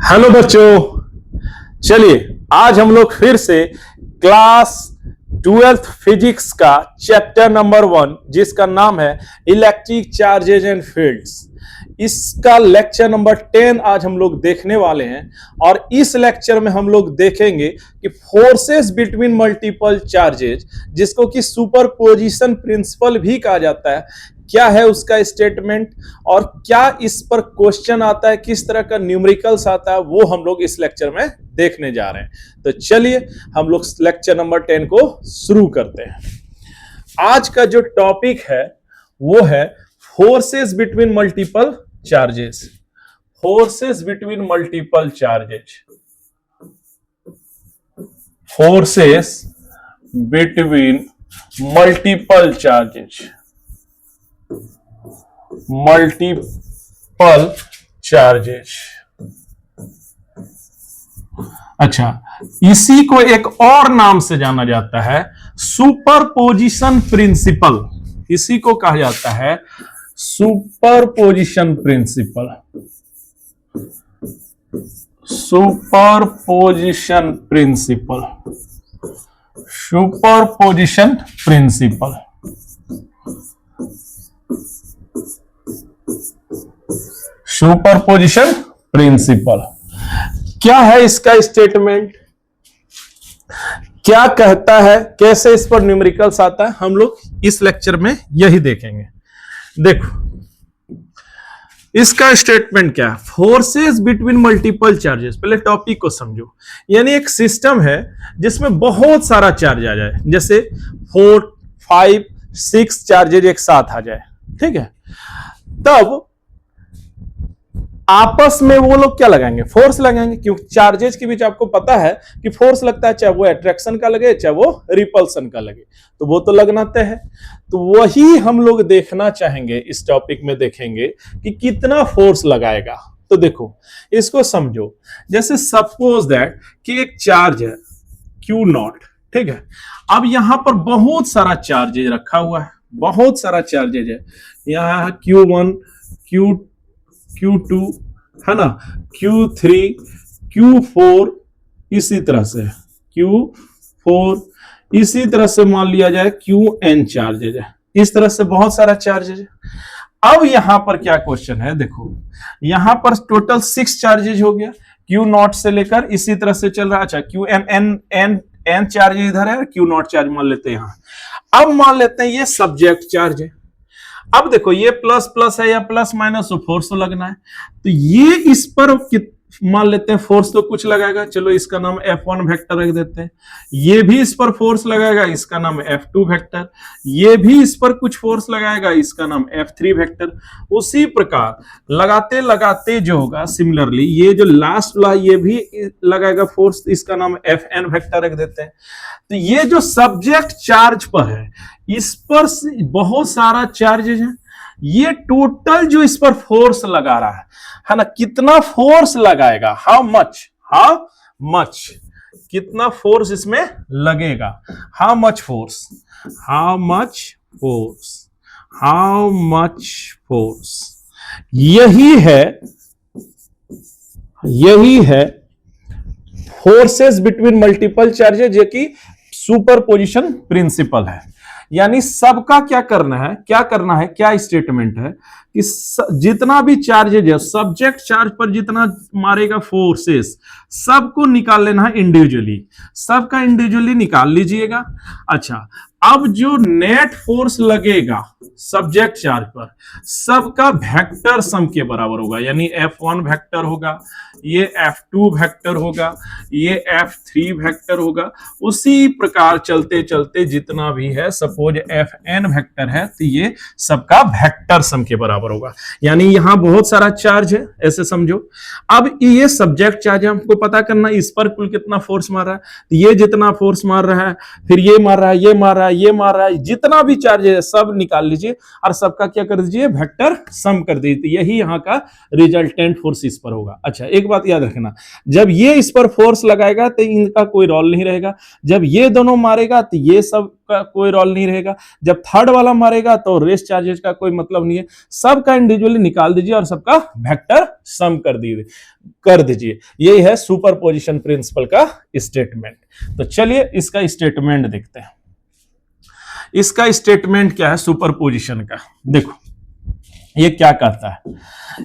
Hello बच्चों, चलिए आज हम लोग फिर से क्लास 12th फिजिक्स का चैप्टर नंबर 1 जिसका नाम है इलेक्ट्रिक चार्जेज एंड फील्ड्स, इसका लेक्चर नंबर 10 आज हम लोग देखने वाले हैं। और इस लेक्चर में हम लोग देखेंगे कि फोर्सेस बिटवीन मल्टीपल चार्जेज, जिसको कि सुपरपोजिशन प्रिंसिपल भी कहा जाता है, क्या है उसका स्टेटमेंट और क्या इस पर क्वेश्चन आता है, किस तरह का न्यूमेरिकल्स आता है, वो हम लोग इस लेक्चर में देखने जा रहे हैं। तो चलिए हम लोग लेक्चर नंबर 10 को शुरू करते हैं। आज का जो टॉपिक है वो है forces between multiple charges. Forces between multiple charges, forces between multiple charges, multiple charges. अच्छा, इसी को एक और नाम से जाना जाता है सुपरपोजिशन प्रिंसिपल। इसी को कहा जाता है superposition principle. Superposition principle, superposition principle. Superposition principle क्या है, इसका स्टेटमेंट क्या कहता है, कैसे इस पर न्यूमेरिकल्स आता है, हम लोग इस लेक्चर में यही देखेंगे। देखो इसका स्टेटमेंट क्या है, फोर्सेस बिटवीन मल्टीपल चार्जेस। पहले टॉपिक को समझो, यानी एक सिस्टम है जिसमें बहुत सारा चार्ज आ जाए, जैसे 4, 5, 6 चार्जेज एक साथ आ जाए, ठीक है। तब आपस में वो लोग क्या लगाएंगे, फोर्स लगाएंगे, क्योंकि चार्जेज के बीच आपको पता है कि फोर्स लगता है, चाहे वो अट्रैक्शन का लगे चाहे वो रिपल्सन का लगे, तो वो तो लगना तय है। तो वही हम लोग देखना चाहेंगे, इस टॉपिक में देखेंगे कि कितना फोर्स लगाएगा। तो देखो इसको समझो, जैसे सपोज दैट कि एक चार्ज है Q0, ठीक है। अब यहां पर बहुत सारा चार्जेज रखा हुआ है, बहुत सारा चार्जेज है, यहां Q1, Q2 है ना, Q3, Q4, इसी तरह से Q4, इसी तरह से मान लिया जाए Qn चार्जेज है, इस तरह से बहुत सारा चार्जेज है। अब यहां पर क्या क्वेश्चन है, देखो यहां पर टोटल 6 चार्जेज हो गया, Q0 से लेकर इसी तरह से चल रहा है। अच्छा, Qn चार्ज इधर है, Q0 चार्ज मान लेते हैं यहां। अब मान लेते हैं ये सब्जेक्ट चार्ज है। अब देखो ये प्लस प्लस है या प्लस माइनस, तो फोर्स तो लगना है। तो ये इस पर मान लेते हैं फोर्स तो कुछ लगाएगा, चलो इसका नाम F1 वेक्टर रख देते हैं। ये भी इस पर फोर्स लगाएगा, इसका नाम F2 वेक्टर। ये भी इस पर कुछ फोर्स लगाएगा, इसका नाम F3 वेक्टर। उसी प्रकार लगाते लगाते जो होगा, सिमिलरली ये जो लास्ट वाला ये भी लगाएगा फोर्स, इसका नाम Fn वेक्टर रख देते हैं। तो ये जो सब्जेक्ट चार्ज पर है, इस पर बहुत सारा चार्जेज है। ये टोटल जो इस पर फोर्स लगा रहा है ना, कितना फोर्स लगाएगा, हाउ मच, कितना फोर्स इसमें लगेगा, हाउ मच फोर्स, यही है फोर्सेस बिटवीन मल्टीपल चार्जेज, जो कि सुपरपोजिशन प्रिंसिपल है। यानी सबका क्या करना है, क्या स्टेटमेंट है कि जितना भी चार्जेज है, सब्जेक्ट चार्ज पर जितना मारेगा फोर्सेस, सबको निकाल लेना है इंडिविजुअली, सबका इंडिविजुअली निकाल लीजिएगा। अच्छा, अब जो नेट फोर्स लगेगा सब्जेक्ट चार्ज पर, सबका वेक्टर सम के बराबर होगा, यानी F1 वेक्टर होगा, ये F2 वेक्टर होगा, ये F3 वेक्टर होगा। उसी प्रकार चलते चलते जितना भी है, सपोज Fn वेक्टर है, तो ये सबका वेक्टर सम के बराबर होगा। यानी यहां बहुत सारा चार्ज है, ऐसे समझो। अब ये सब्जेक्ट चार्ज है, हमको पता करना इस पर कुल कितना फोर्स मार रहा है। तो ये जितना फोर्स मार रहा है, फिर ये मार रहा है, ये मार रहा रहा है, ये मार रहा है, जितना भी चार्ज है सब निकाल लीजिए और सबका क्या कर दीजिए, वेक्टर सम कर दीजिए। यही यहाँ का रिजल्टेंट फोर्स इस पर होगा। अच्छा, एक बात याद रखना, जब ये इस पर फोर्स लगाएगा तो इनका कोई रोल नहीं रहेगा, जब ये दोनों मारेगा तो ये सब का कोई रोल नहीं रहेगा, जब थर्ड वाला मारेगा तो रेस्ट चार्जेस का कोई मतलब नहीं है। सबका इंडिविजुअली निकाल दीजिए और सबका वेक्टर सम कर दीजिए। यही है सुपरपोजिशन प्रिंसिपल का स्टेटमेंट। तो चलिए इसका स्टेटमेंट देखते हैं। इसका स्टेटमेंट क्या है सुपरपोजिशन का? देखो ये क्या कहता है,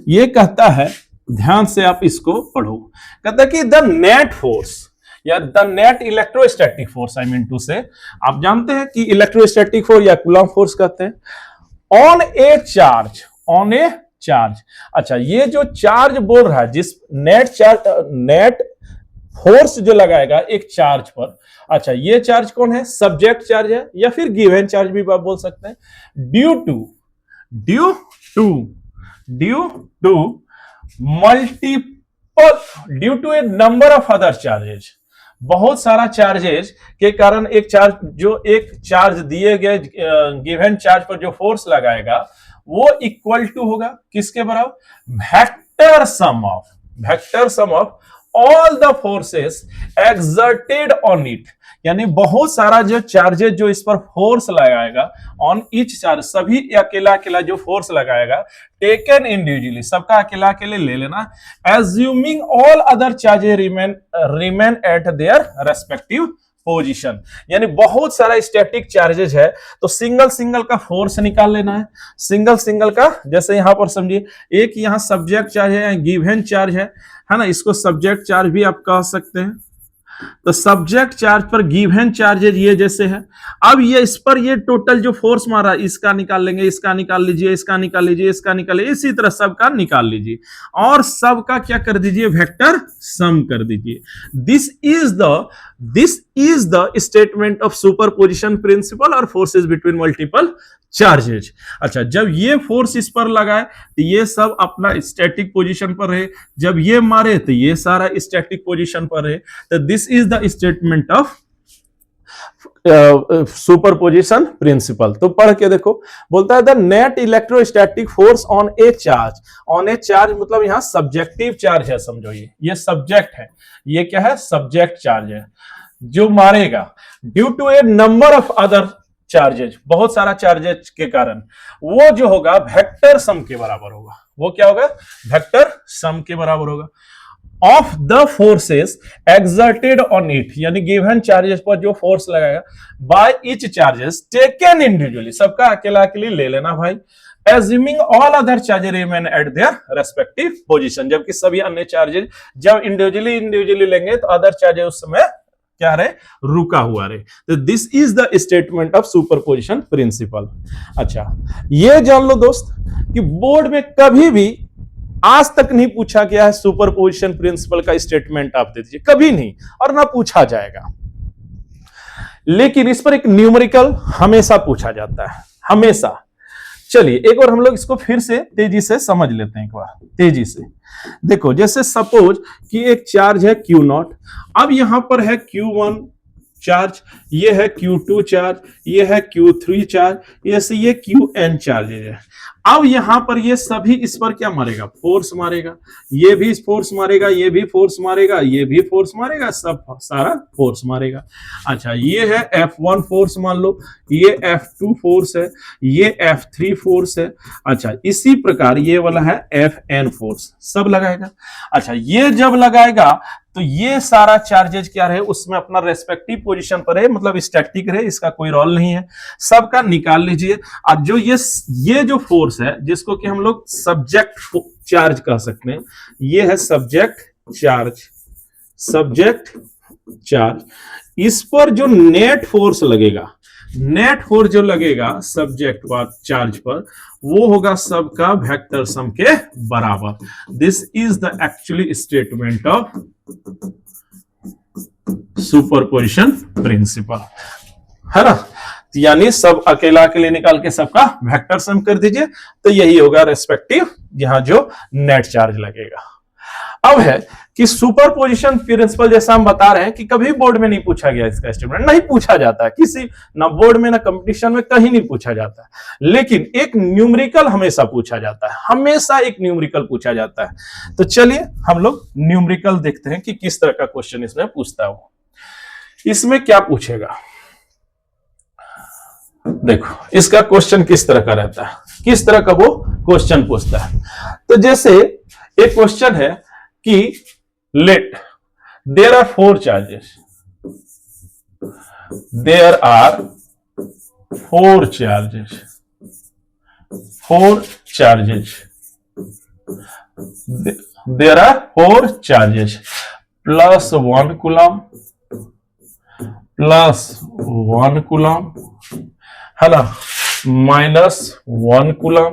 ये कहता है, ध्यान से आप इसको पढ़ो। कहता है कि द नेट फोर्स या the net electrostatic force, I mean to say, आप जानते हैं कि इलेक्ट्रोस्टैटिक फोर्स या कूलम्ब फोर्स कहते हैं, ऑन ए चार्ज। अच्छा, ये जो चार्ज बोल रहा है, जिस नेट फोर्स जो लगाएगा एक चार्ज पर, अच्छा ये चार्ज कौन है? सब्जेक्ट चार्ज है या फिर गिवन चार्ज भी आप बोल सकते हैं। Due to a number of other charges, बहुत सारा चार्जेज के कारण एक चार्ज दिए गए गिवन चार्ज पर जो फोर्स लगाएगा वो इक्वल टू होगा किसके बराबर? Vector sum of all the forces exerted on it, यानी बहुत सारा जो चार्जेस जो इस पर फोर्स लगाएगा, ऑन ईच चार्ज, सभी अकेला अकेला जो फोर्स लगाएगा, टेकन इंडिविजुअली, सबका अकेला अकेले ले लेना, assuming all other charges remain at their respective position, यानी बहुत सारा स्टैटिक चार्जेस है तो सिंगल का फोर्स निकाल लेना है, सिंगल का। जैसे यहां पर समझिए, एक यहां सब्जेक्ट चार्ज है, गिवन चार्ज है ना, इसको सब्जेक्ट चार्ज भी आप कह सकते हैं। तो सब्जेक्ट चार्ज पर गिवन चार्जेज ये जैसे है, अब ये इस पर ये टोटल जो फोर्स मारा, इसका निकाल लेंगे, इसका निकाल लीजिए, इसका निकाल लीजिए, इसका निकाल लीजिए, इसी तरह सबका निकाल लीजिए और सबका क्या कर दीजिए, वेक्टर सम कर दीजिए। This is the statement of superposition principle और फोर्सेस बिटवीन मल्टीपल चार्जेज। अच्छा, जब ये फोर्स इस पर लगाए तो ये सब अपना स्टैटिक पोजीशन पर रहे, जब ये मारे तो ये सारा स्टैटिक पोजीशन पर रहे। तो this is the statement of superposition principle. तो पढ़ के देखो, बोलता है the net electrostatic force on A charge मतलब यहां सब्जेक्टिव चार्ज है, समझो ये सब्जेक्ट है, ये क्या है? सब्जेक्ट चार्ज है जो मारेगा, due to a number of other charges, बहुत सारा चार्जेज के कारण, वो जो होगा वेक्टर सम के बराबर होगा। वो क्या होगा? वेक्टर सम के बराबर होगा of the forces exerted on it, यानी गिवन चार्जेस पर जो फोर्स लगाएगा, by each charges taken individually, सबका अकेला अकेले ले लेना भाई, assuming all other charges remain at their respective position, जबकि सभी अन्य चार्जेस जब इंडिविजुअली लेंगे तो अदर चार्जेस उस समय क्या रहे? रुका हुआ रहे। तो this is the statement of superposition principle. अच्छा, ये जान लो दोस्त कि बोर्ड में कभी भी आज तक नहीं पूछा गया है सुपरपोजिशन प्रिंसिपल का स्टेटमेंट आप दे दीजिए, कभी नहीं, और ना पूछा जाएगा। लेकिन इस पर एक न्यूमेरिकल हमेशा पूछा जाता है, हमेशा। चलिए एक बार हम लोग इसको फिर से तेजी से समझ लेते हैं, एक बार तेजी से देखो। जैसे सपोज कि एक चार्ज है Q0, अब यहां पर है Q1 चार्ज, ये है Q2 चार्ज, ये है Q3 चार्ज, ऐसे ये Qn चार्ज है। अब यहां पर ये सभी इस पर क्या मारेगा? फोर्स मारेगा, ये भी फोर्स मारेगा, ये भी फोर्स मारेगा, ये भी फोर्स मारेगा, सब सारा फोर्स मारेगा। अच्छा, ये है F1 फोर्स मान लो, ये F2 फोर्स है, ये F3 फोर्स है। अच्छा, इसी प्रकार ये वाला है Fn फोर्स, सब लगाएगा। अच्छा, ये जब लगाएगा तो ये सारा चार्जेज क्या रहे? उसमें अपना रेस्पेक्टिव पोजीशन पर है, मतलब स्टैटिक रहे, इसका कोई रोल नहीं है, सबका निकाल लीजिए। और जो ये जो फोर्स है, जिसको कि हम लोग सब्जेक्ट चार्ज कह सकते हैं, ये है सब्जेक्ट चार्ज। इस पर जो नेट फोर्स लगेगा सब्जेक्ट चार्ज पर, वो होगा सबका वेक्टर सम के बराबर। This is the actually statement of superposition principle, है ना। यानी सब अकेला अकेले निकाल के सबका वेक्टर सम कर दीजिए, तो यही होगा रेस्पेक्टिव यहां जो नेट चार्ज लगेगा। अब है कि सुपरपोजिशन प्रिंसिपल जैसा हम बता रहे हैं कि कभी बोर्ड में नहीं पूछा गया इसका स्टेटमेंट, नहीं पूछा जाता है किसी, ना बोर्ड में ना कंपटीशन में, कहीं नहीं पूछा जाता है। लेकिन एक न्यूमेरिकल हमेशा पूछा जाता है, हमेशा एक न्यूमेरिकल पूछा जाता है। तो चलिए हम लोग न्यूमेरिकल देखते हैं कि किस तरह का क्वेश्चन इसमें पूछता है वो। इसमें क्या पूछेगा, देखो इसका क्वेश्चन किस तरह का रहता है, किस तरह का वो क्वेश्चन पूछता है। तो जैसे एक क्वेश्चन है कि let there are 4 charges, there are 4 charges, 4 charges, there are 4 charges plus 1 coulomb, plus 1 coulomb, है ना, माइनस 1 कूलम,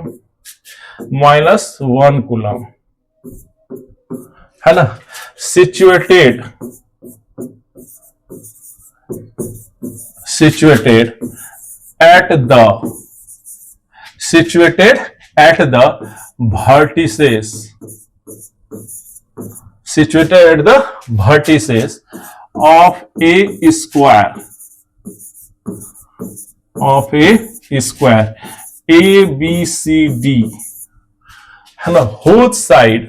माइनस 1 कूलम, है ना, situated at the vertices, situated at the vertices of a square, of a square A B C D, है ना, whose side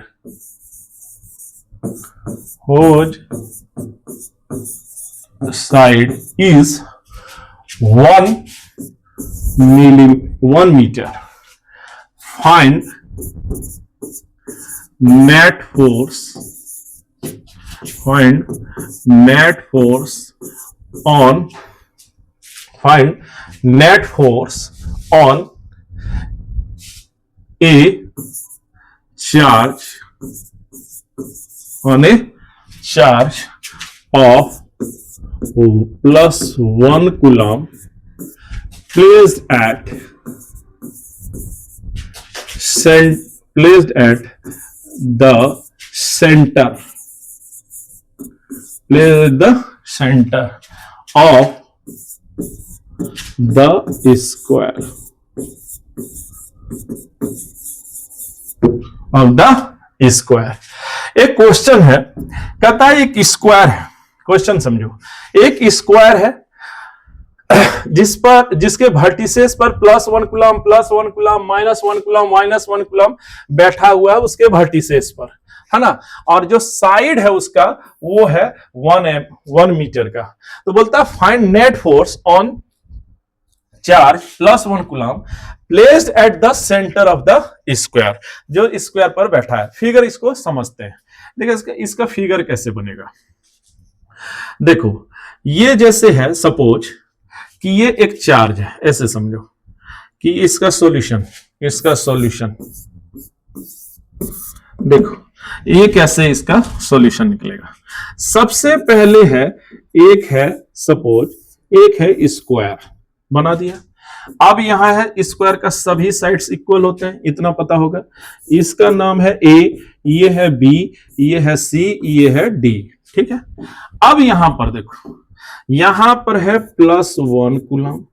is 1 meter. Find net force. Find net force on a charge of plus 1 coulomb placed at the center, of the square, एक question है, कहता है एक square है, question समझो, एक स्क्वायर है जिसके वर्टिसेस पर plus 1 coulomb, plus 1 coulomb, minus 1 coulomb, minus 1 coulomb बैठा हुआ है उसके वर्टिसेस पर, है ना, और जो साइड है उसका वो है 1 मीटर का। तो बोलता है find net force on charge plus 1 coulomb placed at the centre of the square, जो स्क्वायर पर बैठा है। फिगर इसको समझते हैं, देखिए इसका फिगर कैसे बनेगा। देखो ये जैसे है, सपोज कि ये एक चार्ज है, ऐसे समझो कि इसका सॉल्यूशन देखो ये कैसे इसका सॉल्यूशन निकलेगा। सबसे पहले है, एक है सपोज एक है स्क्वायर बना दिया। अब यहां है स्क्वायर का सभी साइड्स इक्वल होते हैं, इतना पता होगा। इसका नाम है ए, ये है बी, ये है सी, ये है डी, ठीक है। अब यहां पर देखो, यहां पर है प्लस 1 कूलम,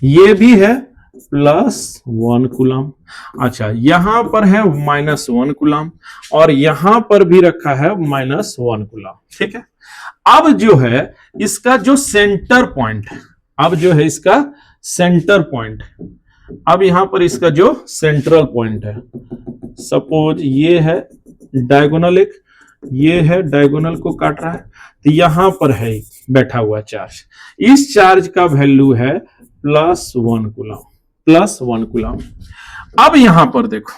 ये भी है प्लस 1 कूलम, अच्छा यहां पर है माइनस 1 कूलम, और यहां पर भी रखा है माइनस 1 कूलम, ठीक है। अब जो है इसका जो सेंटर पॉइंट है, अब जो है इसका सेंटर पॉइंट, अब यहां पर इसका जो सेंट्रल पॉइंट है, सपोज ये है डायगोनल, एक ये है डायगोनल को काट रहा है, तो यहां पर है बैठा हुआ चार्ज, इस चार्ज का वैल्यू है प्लस 1 कूलम, प्लस 1 कूलम। अब यहां पर देखो,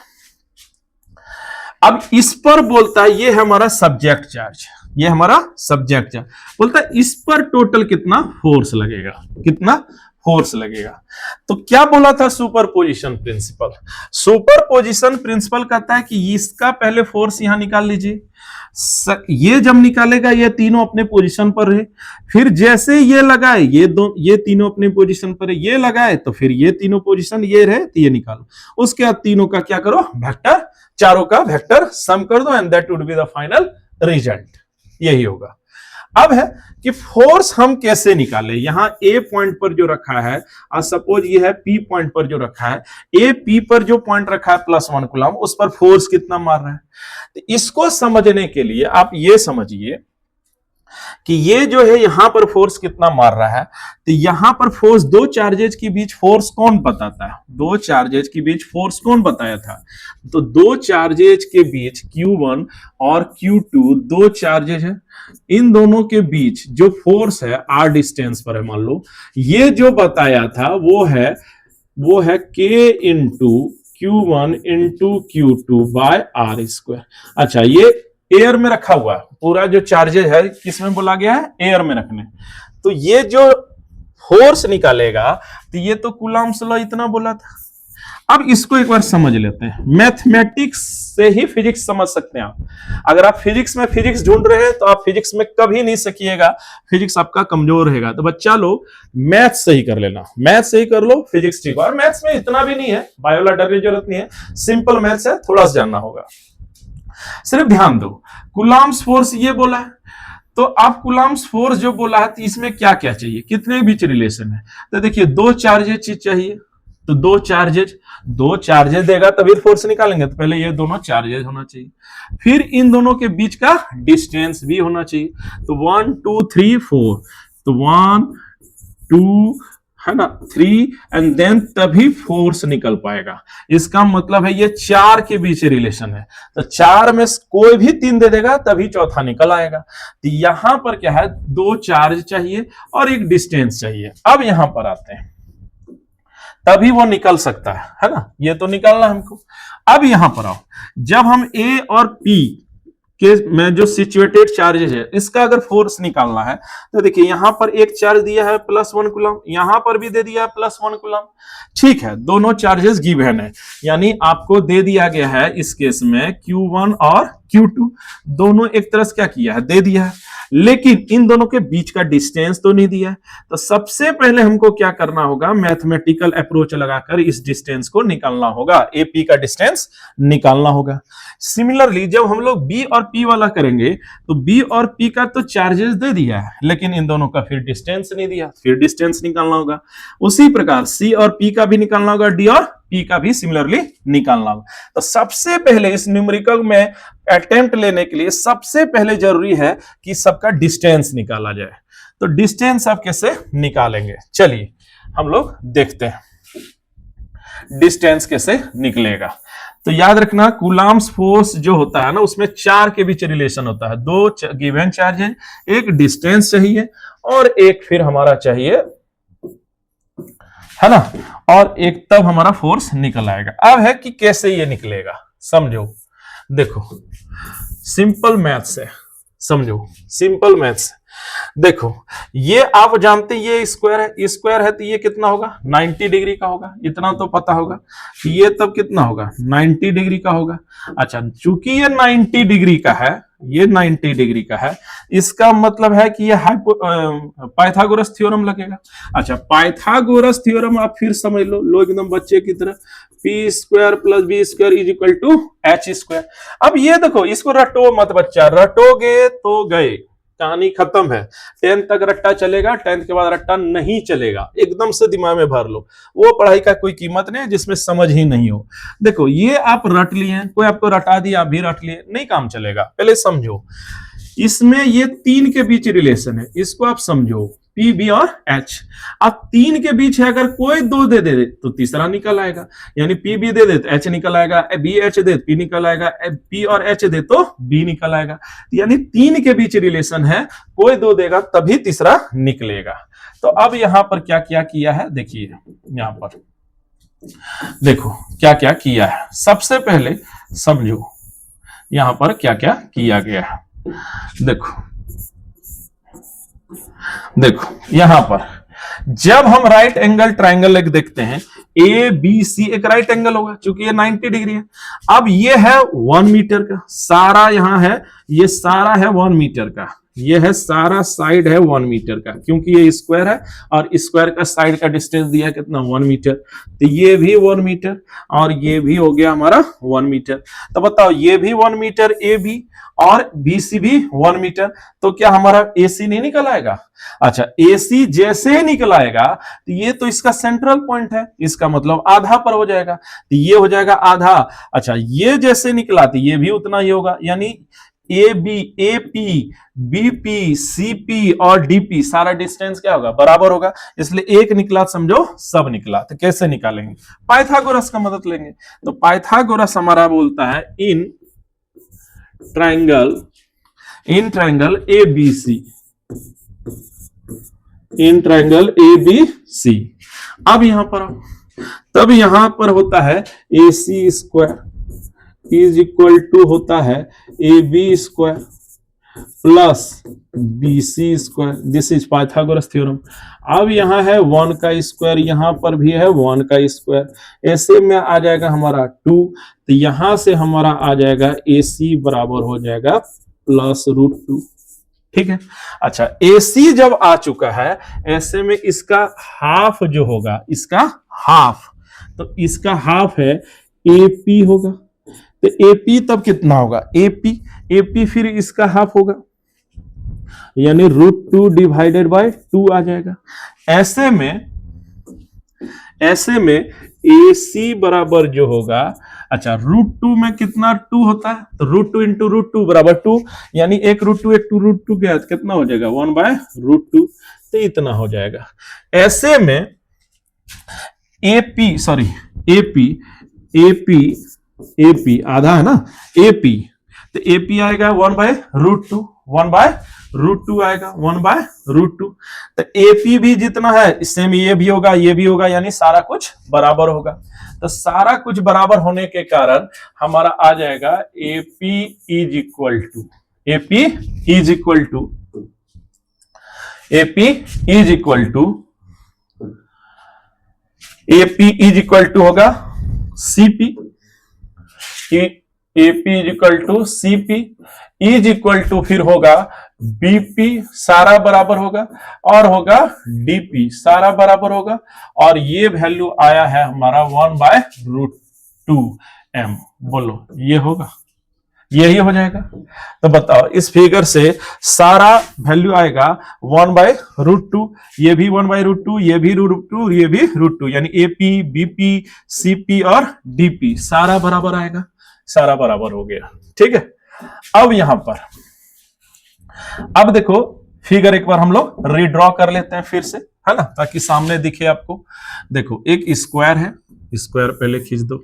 अब इस पर बोलता है ये है हमारा सब्जेक्ट चार्ज, ये हमारा सब्जेक्ट चार्ज, बोलता है इस पर टोटल कितना फोर्स लगेगा, कितना फोर्स लगेगा। तो क्या बोला था सुपरपोजिशन प्रिंसिपल, सुपरपोजिशन प्रिंसिपल कहता है कि इसका पहले फोर्स यहां निकाल लीजिए, ये जब निकालेगा ये तीनों अपने पोजीशन पर रहे, फिर जैसे ये लगाए ये तीनों अपने पोजीशन पर है, ये लगाए तो फिर ये तीनों पोजीशन ये रहे तो ये निकालो, उसके बाद तीनों का क्या करो वेक्टर, चारों का वेक्टर सम कर दो, and that would be the final result, यही होगा। अब है कि फोर्स हम कैसे निकालें। यहां ए पॉइंट पर जो रखा है, सपोज ये है पी पॉइंट पर जो रखा है, ए पी पर जो पॉइंट रखा है +1 कूलम, उस पर फोर्स कितना मार रहा है। तो इसको समझने के लिए आप ये समझिए कि ये जो है यहां पर फोर्स कितना मार रहा है। तो यहां पर फोर्स, दो चार्जेज के बीच फोर्स कौन बताता है, दो चार्जेज के बीच फोर्स कौन बताया था। तो दो चार्जेज के बीच Q1 और Q2 दो चार्जेज है, इन दोनों के बीच जो फोर्स है r डिस्टेंस पर है, मान लो ये जो बताया था वो है K into Q1 into Q2 bye r²। अच्छा, ये एयर में रखा हुआ है, पूरा जो चार्जेज है किसमें बोला गया है, एयर में रखने। तो ये जो फोर्स निकालेगा, तो ये तो कूलम्ब्स लॉ इतना बोला था। अब इसको एक बार समझ लेते हैं, मैथमेटिक्स से ही फिजिक्स समझ सकते हैं आप। अगर आप फिजिक्स में फिजिक्स ढूंढ रहे हैं तो आप फिजिक्स में कभी नहीं सीखिएगा, फिजिक्स आपका कमजोर रहेगा। तो बच्चा लोग मैथ सही कर लेना, मैथ सही कर लो, फिजिक्स ठीक। और मैथ्स में इतना भी नहीं है, बायोला डरने की जरूरत नहीं है, सिंपल मैथ्स है, थोड़ा सा जानना होगा। सिर्फ ध्यान दो, कूलम्ब्स फोर्स ये बोला है, तो आप कूलम्ब्स फोर्स जो बोला है, तो इसमें क्या क्या चाहिए, कितने बीच रिलेशन है। तो देखिए दो चार्जेज चाहिए, तो दो चार्जेज देगा तभी फोर्स निकालेंगे। तो पहले ये दोनों चार्जेज होना चाहिए, फिर इन दोनों के बीच का डिस्टेंस भी होना चाहिए। तो 1 2 3 4, तो 1 2 है ना 3, एंड देन तभी फोर्स निकल पाएगा। इसका मतलब है ये चार के बीच रिलेशन है, तो चार में कोई भी 3 दे देगा तभी चौथा निकल आएगा। तो यहां पर क्या है, दो चार्ज चाहिए और एक डिस्टेंस चाहिए। अब यहां पर आते हैं, तभी वो निकल सकता है ना, ये तो निकालना हमको। अब यहां पर आओ, जब हम ए और पी के में जो सिचुएटेड चार्जेस है, इसका अगर फोर्स निकालना है, तो देखिए यहां पर एक चार्ज दिया है +1 कूलम, यहां पर भी दे दिया है +1 कूलम। ठीक है, दोनों चार्जेस गिवन है, यानी आपको दे दिया गया है इस केस में Q1 और Q2, दोनों एक तरह से क्या किया है, दे दिया है, लेकिन इन दोनों के बीच का डिस्टेंस तो नहीं दिया है। तो सबसे पहले हमको क्या करना होगा, मैथमेटिकल अप्रोच लगाकर इस डिस्टेंस को निकालना होगा, AP का डिस्टेंस निकालना होगा। सिमिलरली जब हम लोग B और P वाला करेंगे, तो B और P का तो चार्जेस दे दिया है, लेकिन इन दोनों का फिर डिस्टेंस नहीं दिया, फिर डिस्टेंस निकालना होगा। उसी प्रकार C और P का भी निकालना होगा, D और P का भी सिमिलरली निकालना होगा। तो सबसे पहले इस न्यूमेरिकल में अटेम्प्ट लेने के लिए सबसे पहले जरूरी है कि सबका डिस्टेंस निकाला जाए। तो डिस्टेंस आप कैसे निकालेंगे, चलिए हम लोग देखते हैं डिस्टेंस कैसे निकलेगा। तो याद रखना, कूलम्ब्स फोर्स जो होता है ना, उसमें चार के बीच रिलेशन होता है, दो गिवन चार्ज है, एक डिस्टेंस चाहिए और एक फिर हमारा चाहिए, है ना, और एक तब हमारा फोर्स निकल आएगा। अब है कि कैसे ये निकलेगा, समझो। देखो सिंपल मैथ्स है, समझो सिंपल मैथ्स। देखो ये आप जानते हैं, ये स्क्वायर है, तो ये कितना होगा, 90 डिग्री का होगा, इतना तो पता होगा। ये तब कितना होगा, 90 डिग्री का होगा। अच्छा, चूंकि ये 90 डिग्री का है, ये 90 डिग्री का है, इसका मतलब है कि ये पाइथागोरस थ्योरम लगेगा। अच्छा, पाइथागोरस थ्योरम आप फिर समझ लो एकदम बच्चे की तरह, p² + b² = h²। अब ये देखो, इसको रटो मत बच्चा, रटोगे तो गए, कहानी खत्म है। 10th तक रट्टा चलेगा, 10th के बाद रट्टा नहीं चलेगा, एकदम से दिमाग में भर लो। वो पढ़ाई का कोई कीमत नहीं जिसमें समझ ही नहीं हो। देखो ये आप रट लिए, कोई आपको रटा दिया, आप भी रट लिए, नहीं काम चलेगा। पहले समझो, इसमें ये 3 के बीच रिलेशन है, इसको आप समझो, P, B और H। अब 3 के बीच है, अगर कोई 2 दे दे तो तीसरा निकल आएगा, यानी P, B दे दे तो H निकल आएगा, B, H दे तो P निकल आएगा, P और H दे तो B निकल आएगा। यानी 3 के बीच रिलेशन है, कोई 2 देगा तभी तीसरा निकलेगा। तो अब यहां पर क्या क्या किया है, देखिए यहां पर देखो क्या क्या किया है। सबसे पहले समझो यहां पर क्या क्या किया गया है। देखो यहां पर जब हम राइट एंगल ट्राइंगल एक देखते हैं, ABC एक राइट एंगल होगा, क्योंकि ये 90 डिग्री है। अब ये है 1 मीटर का, सारा यहां है, ये सारा है 1 मीटर का, ये है सारा साइड है 1 मीटर का, क्योंकि ये स्क्वायर है और स्क्वायर का साइड का डिस्टेंस दिया कितना 1 मीटर, तो ये भी 1 मीटर और ये भी हो गया हमारा 1 मीटर। तो बताओ ये भी 1 मीटर ए बी और बीसी भी 1 मीटर, तो क्या हमारा एसी नहीं निकल आएगा? अच्छा, एसी जैसे निकल आएगा तो ये तो इसका सेंट्रल पॉइंट है, इसका मतलब आधा पर हो जाएगा, तो ये हो जाएगा आधा। अच्छा, ये जैसे निकला तो ये भी उतना ही होगा, यानी A B, A P, B P, C P और डीपी सारा डिस्टेंस क्या होगा? बराबर होगा। इसलिए एक निकला समझो सब निकला। तो कैसे निकालेंगे? पाइथागोरस का मदद लेंगे। तो पाइथागोरस हमारा बोलता है in triangle A B C, in triangle A B C. अब यहां पर तब यहां पर होता है A C square is equal to होता है A B square plus B C square. This is Pythagoras theorem. अब यहां है 1 का स्क्वायर, यहां पर भी है 1 का स्क्वायर, ऐसे में आ जाएगा हमारा 2, तो यहां से हमारा आ जाएगा ए सी बराबर हो जाएगा प्लस √2। ठीक है। अच्छा, AC जब आ चुका है, ऐसे में इसका हाफ जो होगा, इसका हाफ, तो इसका हाफ है AP होगा। तो AP तब कितना होगा? AP फिर इसका हाफ होगा, यानी √2 डिवाइडेड बाय 2 आ जाएगा। ऐसे में AC बराबर जो होगा, अच्छा √2 में कितना 2 होता है, तो √2 इंटू √2 बराबर 2, यानी एक √2 गया तो कितना हो जाएगा 1/√2, तो इतना हो जाएगा। ऐसे में AP आधा है ना, AP, तो AP आएगा 1/√2 आएगा 1/√2। तो AP भी जितना है सेम ये भी होगा, ये भी होगा, यानी सारा कुछ बराबर होगा। तो सारा कुछ बराबर होने के कारण हमारा आ जाएगा AP इज इक्वल टू होगा CP, AP is equal to फिर होगा BP, सारा बराबर होगा, और होगा DP, सारा बराबर होगा, और ये वैल्यू आया है हमारा 1/√2m। बोलो ये होगा, यही हो जाएगा। तो बताओ इस फिगर से सारा वैल्यू आएगा 1/√2, ये भी 1/√2, ये भी √2, ये भी √2, यानी AP, BP, CP और DP सारा बराबर आएगा, सारा बराबर हो गया। ठीक है। अब यहां पर अब देखो फिगर एक बार हम लोग रीड्रॉ कर लेते हैं फिर से, है ना, ताकि सामने दिखे आपको। देखो एक स्क्वायर है, स्क्वायर पहले खींच दो,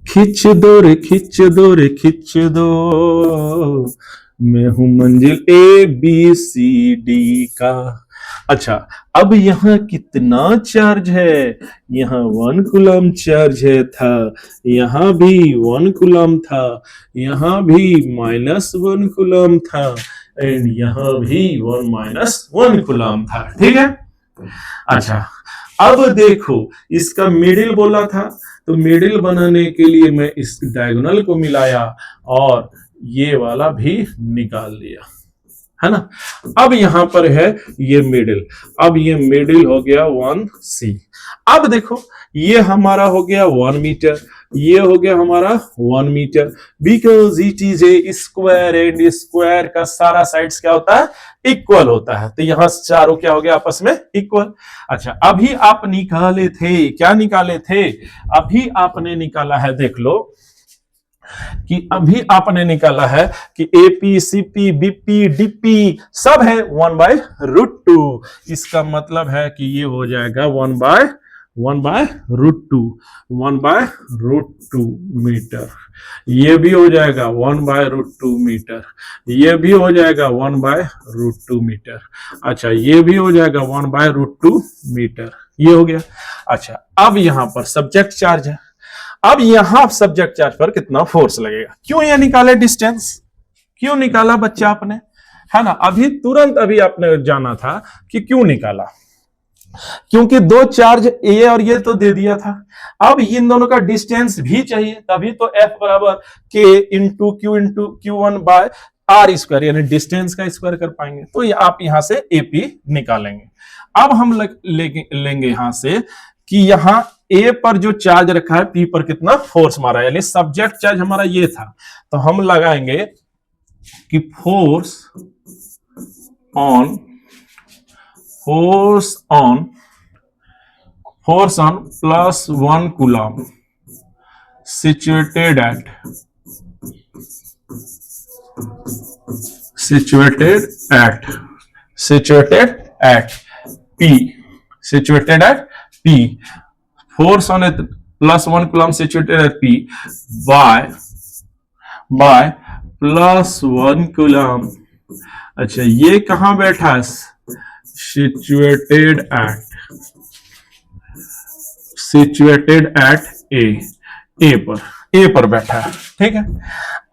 खींच दो, मैं हूं मंजिल ABCD का। अच्छा, अब यहाँ कितना चार्ज है? यहाँ 1 कूलम चार्ज है था, यहाँ भी 1 कूलम था, यहाँ भी -1 कूलम था, एंड यहाँ भी 1 कूलम था। ठीक है। अच्छा, अब देखो इसका मिडिल बोला था, तो मिडिल बनाने के लिए मैं इस डायगोनल को मिलाया और ये वाला भी निकाल लिया, है ना। अब यहां पर है ये मिडिल, अब ये मिडिल हो गया 1C। अब देखो ये हमारा हो गया 1 मीटर, ये हो गया हमारा 1 metre, because it is a square and square का सारा साइड्स क्या होता है? इक्वल होता है। तो यहां चारों क्या हो गया आपस में? इक्वल। अच्छा, अभी आप निकाले थे, क्या निकाले थे? अभी आपने निकाला है, देख लो कि अभी आपने निकाला है कि AP, CP, BP, DP सब है 1/√2। इसका मतलब है कि ये हो जाएगा 1/√2 मीटर, ये भी हो जाएगा 1/√2 मीटर, ये भी हो जाएगा 1/√2 मीटर। अच्छा, ये भी हो जाएगा 1/√2 मीटर, ये हो गया। अच्छा, अब यहां पर सब्जेक्ट चार्ज है, अब यहां सब्जेक्ट चार्ज पर कितना फोर्स लगेगा? क्यों ये निकाले डिस्टेंस? क्यों निकाला बच्चा आपने, है ना? अभी तुरंत अभी आपने जाना था कि क्यों निकाला, क्योंकि दो चार्ज ए और ये तो दे दिया था, अब इन दोनों का डिस्टेंस भी चाहिए, तभी तो F बराबर K into Q1 by R square यानी डिस्टेंस का स्क्वायर कर पाएंगे। तो ये आप यहां से एपी निकालेंगे। अब हम लेंगे यहां से कि यहां ए पर जो चार्ज रखा है पी पर कितना फोर्स मारा है, यानी सब्जेक्ट चार्ज हमारा ये था, तो हम लगाएंगे कि force on +1 coulomb situated at P, force on a +1 coulomb situated at P by +1 coulomb। अच्छा, ये कहां बैठा है? situated at ए पर बैठा है, ठीक है।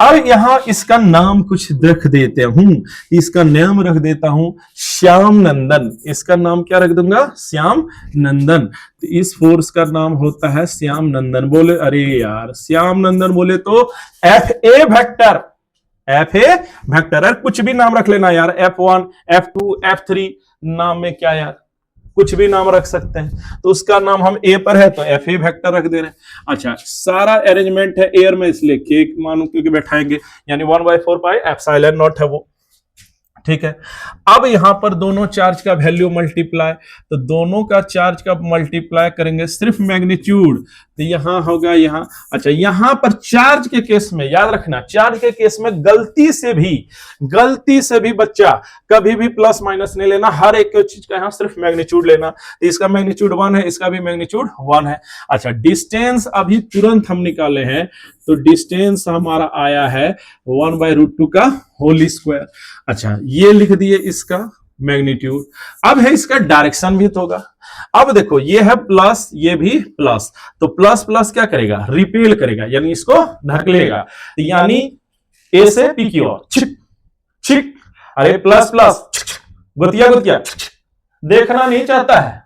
अब यहां इसका नाम कुछ रख देते हूं, इसका नाम रख देता हूं श्याम नंदन। इसका नाम क्या रख दूंगा? श्याम नंदन। तो इस फोर्स का नाम होता है श्याम नंदन। बोले अरे यार श्याम नंदन बोले तो एफ ए वेक्टर, कुछ भी नाम रख लेना यार, F1 F2 F3 नाम में क्या यार, कुछ भी नाम रख सकते हैं। तो उसका नाम हम ए पर है तो एफ ए वेक्टर रख दे रहे हैं। अच्छा, सारा अरेंजमेंट है एयर में, इसलिए के मानो क्योंकि बैठाएंगे, यानी 1/4 पाई एप्सिलॉन नॉट है वो, ठीक है। अब यहां पर दोनों चार्ज का वैल्यू मल्टीप्लाई, तो दोनों का चार्ज का मल्टीप्लाई करेंगे सिर्फ मैग्नीट्यूड, तो यहां होगा यहां। अच्छा, यहां पर चार्ज के केस में याद रखना, चार्ज के केस में गलती से भी बच्चा कभी भी प्लस माइनस नहीं लेना, हर एक चीज का यहां सिर्फ मैग्नीट्यूड लेना। तो इसका मैग्नीट्यूड 1 है, इसका भी मैग्नीट्यूड 1 है। अच्छा, डिस्टेंस अभी तुरंत हम निकाले हैं, तो डिस्टेंस हमारा आया है 1/√2 का होल स्क्वायर। अच्छा, ये लिख दिए इसका मैग्नीट्यूड। अब है इसका डायरेक्शन भी तो होगा। अब देखो ये है प्लस, ये भी प्लस, तो प्लस प्लस क्या करेगा? रिपेल करेगा, यानी इसको ढकेलेगा, यानी ए से पी की ओर छिक छिक। अरे प्लस प्लस गोतिया देखना नहीं चाहता है,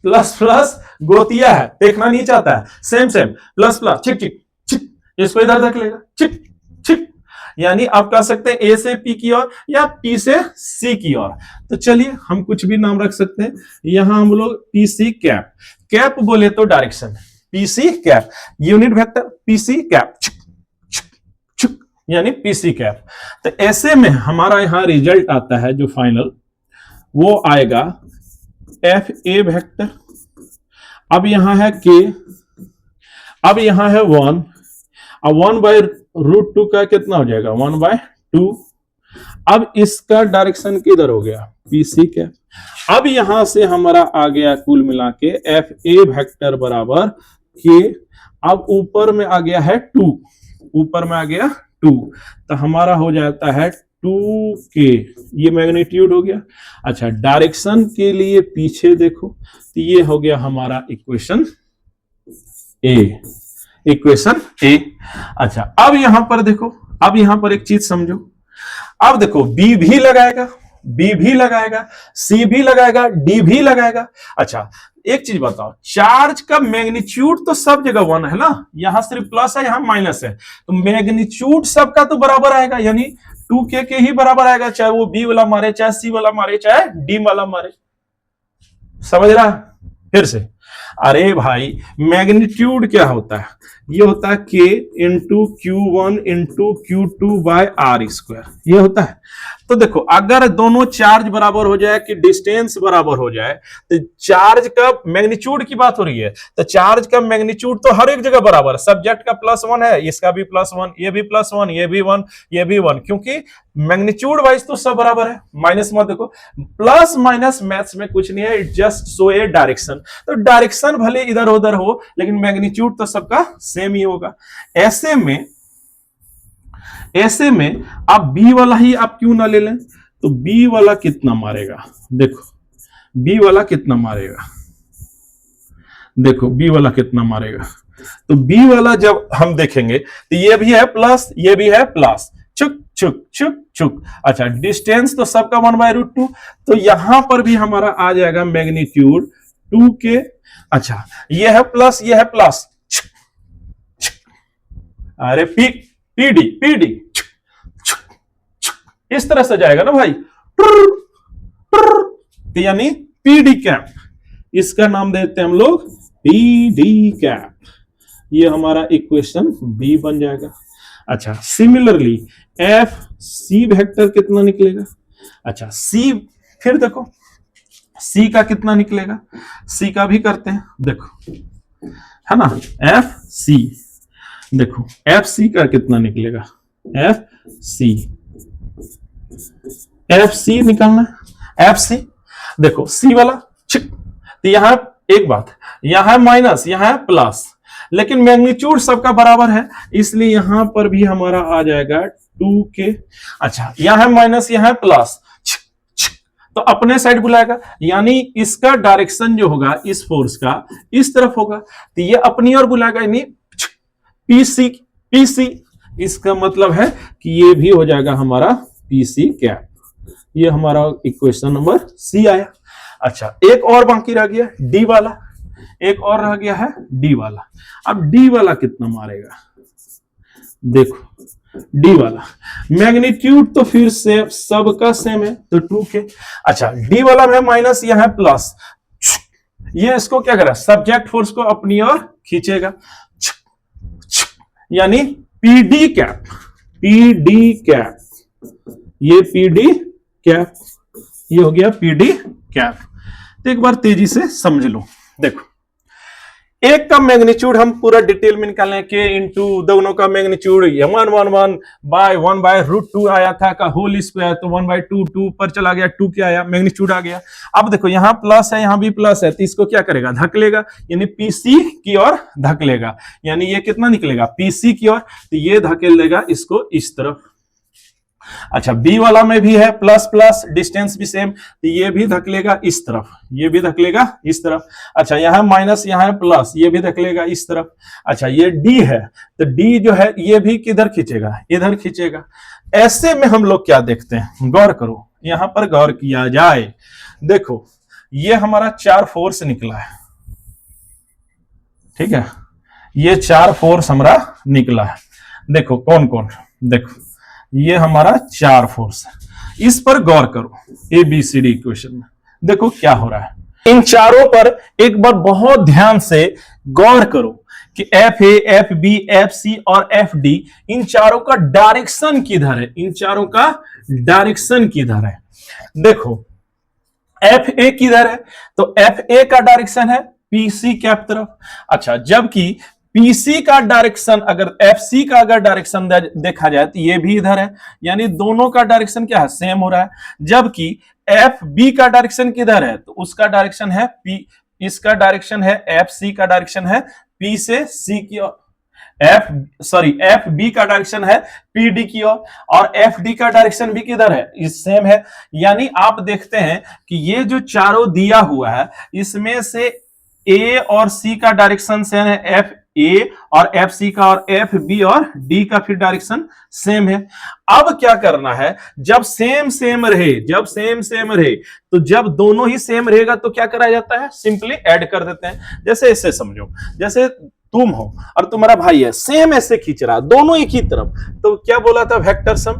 प्लस प्लस गोतिया है, देखना नहीं चाहता है। सेम प्लस प्लस छिक छिक छिक, इसको इधर धकेलेगा छिक छिक, यानी आप कह सकते हैं ए से पी की ओर या पी से सी की ओर। तो चलिए हम कुछ भी नाम रख सकते हैं, यहां हम लोग पीसी कैप बोले तो direction, PC cap unit vector, PC cap यानी पीसी कैप। तो ऐसे में हमारा यहां रिजल्ट आता है जो फाइनल, वो आएगा एफ ए वेक्टर। अब यहां है के, अब यहां है 1, अब 1/√2 का कितना हो जाएगा? 1/2। अब इसका डायरेक्शन किधर हो गया? पीसी के। अब यहां से हमारा आ गया कुल मिला के एफ ए वेक्टर बराबर के, अब ऊपर में आ गया है 2, ऊपर में आ गया 2, तो हमारा हो जाता है 2k, ये मैग्नीट्यूड हो गया। अच्छा, डायरेक्शन के लिए पीछे देखो, तो ये हो गया हमारा इक्वेशन ए। अच्छा, अब यहां पर देखो, अब यहां पर एक चीज समझो, अब देखो बी भी लगाएगा, सी भी लगाएगा, डी भी लगाएगा। अच्छा, एक चीज बताओ, चार्ज का मैग्नीट्यूड तो सब जगह 1 है ना, यहां सिर्फ प्लस है, यहां माइनस है, तो मैग्नीट्यूड सबका तो बराबर आएगा, यानी 2k के ही बराबर आएगा, चाहे वो बी वाला मारे, चाहे सी वाला मारे, चाहे डी वाला मारे। समझ रहा है? फिर से, अरे भाई मैग्नीट्यूड क्या होता है? ये होता है k into Q1 into Q2 by R square, ये होता है। तो देखो अगर दोनों चार्ज बराबर हो जाए कि डिस्टेंस बराबर हो जाए, तो चार्ज का मैग्नीट्यूड की बात हो रही है, तो चार्ज का मैग्नीट्यूड तो हर एक जगह बराबर, सब्जेक्ट का +1 है, इसका भी +1, ये भी +1, ये भी 1, ये भी 1, क्योंकि मैग्नीट्यूड वाइज तो सब बराबर है। माइनस मत देखो, प्लस माइनस मैथ्स में कुछ नहीं है, it just show A direction. तो डायरेक्शन भले इधर उधर हो, लेकिन मैग्नीट्यूड तो सबका सेम ही होगा। ऐसे में आप बी वाला ही आप क्यों ना ले लें? तो बी वाला कितना मारेगा? देखो बी वाला कितना मारेगा, देखो बी वाला कितना मारेगा। तो बी वाला जब हम देखेंगे तो ये भी है प्लस, ये भी है प्लस, चुक चुक चुक चुक। अच्छा, डिस्टेंस तो सबका 1/√2, तो यहां पर भी हमारा आ जाएगा मैग्नीट्यूड 2k। अच्छा, ये है प्लस, ये है प्लस, अरे पीडी इस तरह से जाएगा ना भाई, तो यानी पीडी कैप, इसका नाम देते हैं हम लोग पीडी कैप। ये हमारा इक्वेशन बी बन जाएगा। अच्छा, सिमिलरली एफ सी वेक्टर कितना निकलेगा? अच्छा, सी, फिर देखो सी का कितना निकलेगा, सी का भी करते हैं, देखो है ना, एफ सी, देखो एफ सी का कितना निकलेगा, एफ सी निकालना, एफ सी, देखो सी वाला तो यहां एक बात, यहां है माइनस, यहां है प्लस, लेकिन मैग्नीट्यूड सबका बराबर है, इसलिए यहां पर भी हमारा आ जाएगा 2k। अच्छा, यहां है माइनस, यहां है प्लस, तो अपने साइड बुलाएगा, यानी इसका डायरेक्शन जो होगा इस फोर्स का इस तरफ होगा, तो ये अपनी ओर बुलाएगा, यानी पीसी। इसका मतलब है कि ये भी हो जाएगा हमारा पीसी कैप। ये हमारा इक्वेशन नंबर सी आया। अच्छा, एक और बाकी रह गया डी वाला, एक और रह गया है डी वाला। अब डी वाला कितना मारेगा, देखो डी वाला मैग्नीट्यूड तो फिर से सबका सेम है, तो 2k। अच्छा, डी वाला में माइनस, यहां है प्लस, ये इसको क्या करेगा, सब्जेक्ट फोर्स को अपनी ओर खींचेगा, यानी पीडी कैप, ये पीडी कैप, ये हो गया पीडी कैप। तो एक बार तेजी से समझ लो, देखो एक का मैग्नीट्यूड हम पूरा डिटेल में निकालें, के इंटू दोनों का मैग्नीट्यूड 1/√2 आया था का होल स्क्वायर, तो 1/2, 2 पर चला गया, 2 क्या आया, मैग्नीट्यूड आ गया। अब देखो यहां प्लस है, यहां भी प्लस है, तो इसको क्या करेगा, धकेलेगा, यानी पीसी की ओर धकेलेगा, यानी ये कितना निकलेगा, पीसी की ओर, तो ये धकेल देगा इसको इस तरफ। अच्छा, बी वाला में भी है प्लस प्लस, डिस्टेंस भी सेम, तो ये भी धकेलेगा इस तरफ, ये भी धकेलेगा इस तरफ। अच्छा, यहां माइनस, यहां है प्लस, ये भी धकेलेगा इस तरफ। अच्छा, ये डी है, तो डी जो है ये भी किधर खींचेगा, इधर खींचेगा। ऐसे में हम लोग क्या देखते हैं, गौर करो, यहां पर गौर किया जाए, देखो ये हमारा 4 फोर्स निकला है, ठीक है, ये 4 फोर्स हमारा निकला है। देखो कौन कौन, देखो ये हमारा 4 फोर्स है, इस पर गौर करो, ABCD इक्वेशन में देखो क्या हो रहा है। इन चारों पर एक बार बहुत ध्यान से गौर करो कि FA, FB, FC और FD, इन चारों का डायरेक्शन किधर है, इन चारों का डायरेक्शन किधर है। देखो FA किधर है, तो FA का डायरेक्शन है PC कैप तरफ। अच्छा, जबकि पीसी का डायरेक्शन, अगर एफसी का अगर डायरेक्शन देखा जाए तो ये भी इधर है, यानी दोनों का डायरेक्शन क्या है, सेम हो रहा है। जबकि एफ बी का डायरेक्शन किधर है, तो उसका डायरेक्शन है पी, इसका डायरेक्शन है, एफ सी का डायरेक्शन है पी से सी की ओर, एफ बी का डायरेक्शन है पी डी की ओर, और एफ डी का डायरेक्शन भी किधर है, इस सेम है। यानी आप देखते हैं कि ये जो चारों दिया हुआ है, इसमें से ए और सी का डायरेक्शन सेम है, एफ ए और एफ सी का, और एफ बी और डी का फिर डायरेक्शन सेम है। अब क्या करना है, जब सेम सेम रहे, तो जब दोनों ही सेम रहेगा तो क्या करा जाता है, सिंपली ऐड कर देते हैं। जैसे ऐसे समझो, जैसे तुम हो और तुम्हारा भाई है, सेम ऐसे खींच रहा, दोनों एक ही तरफ, तो क्या बोला था, वेक्टर सम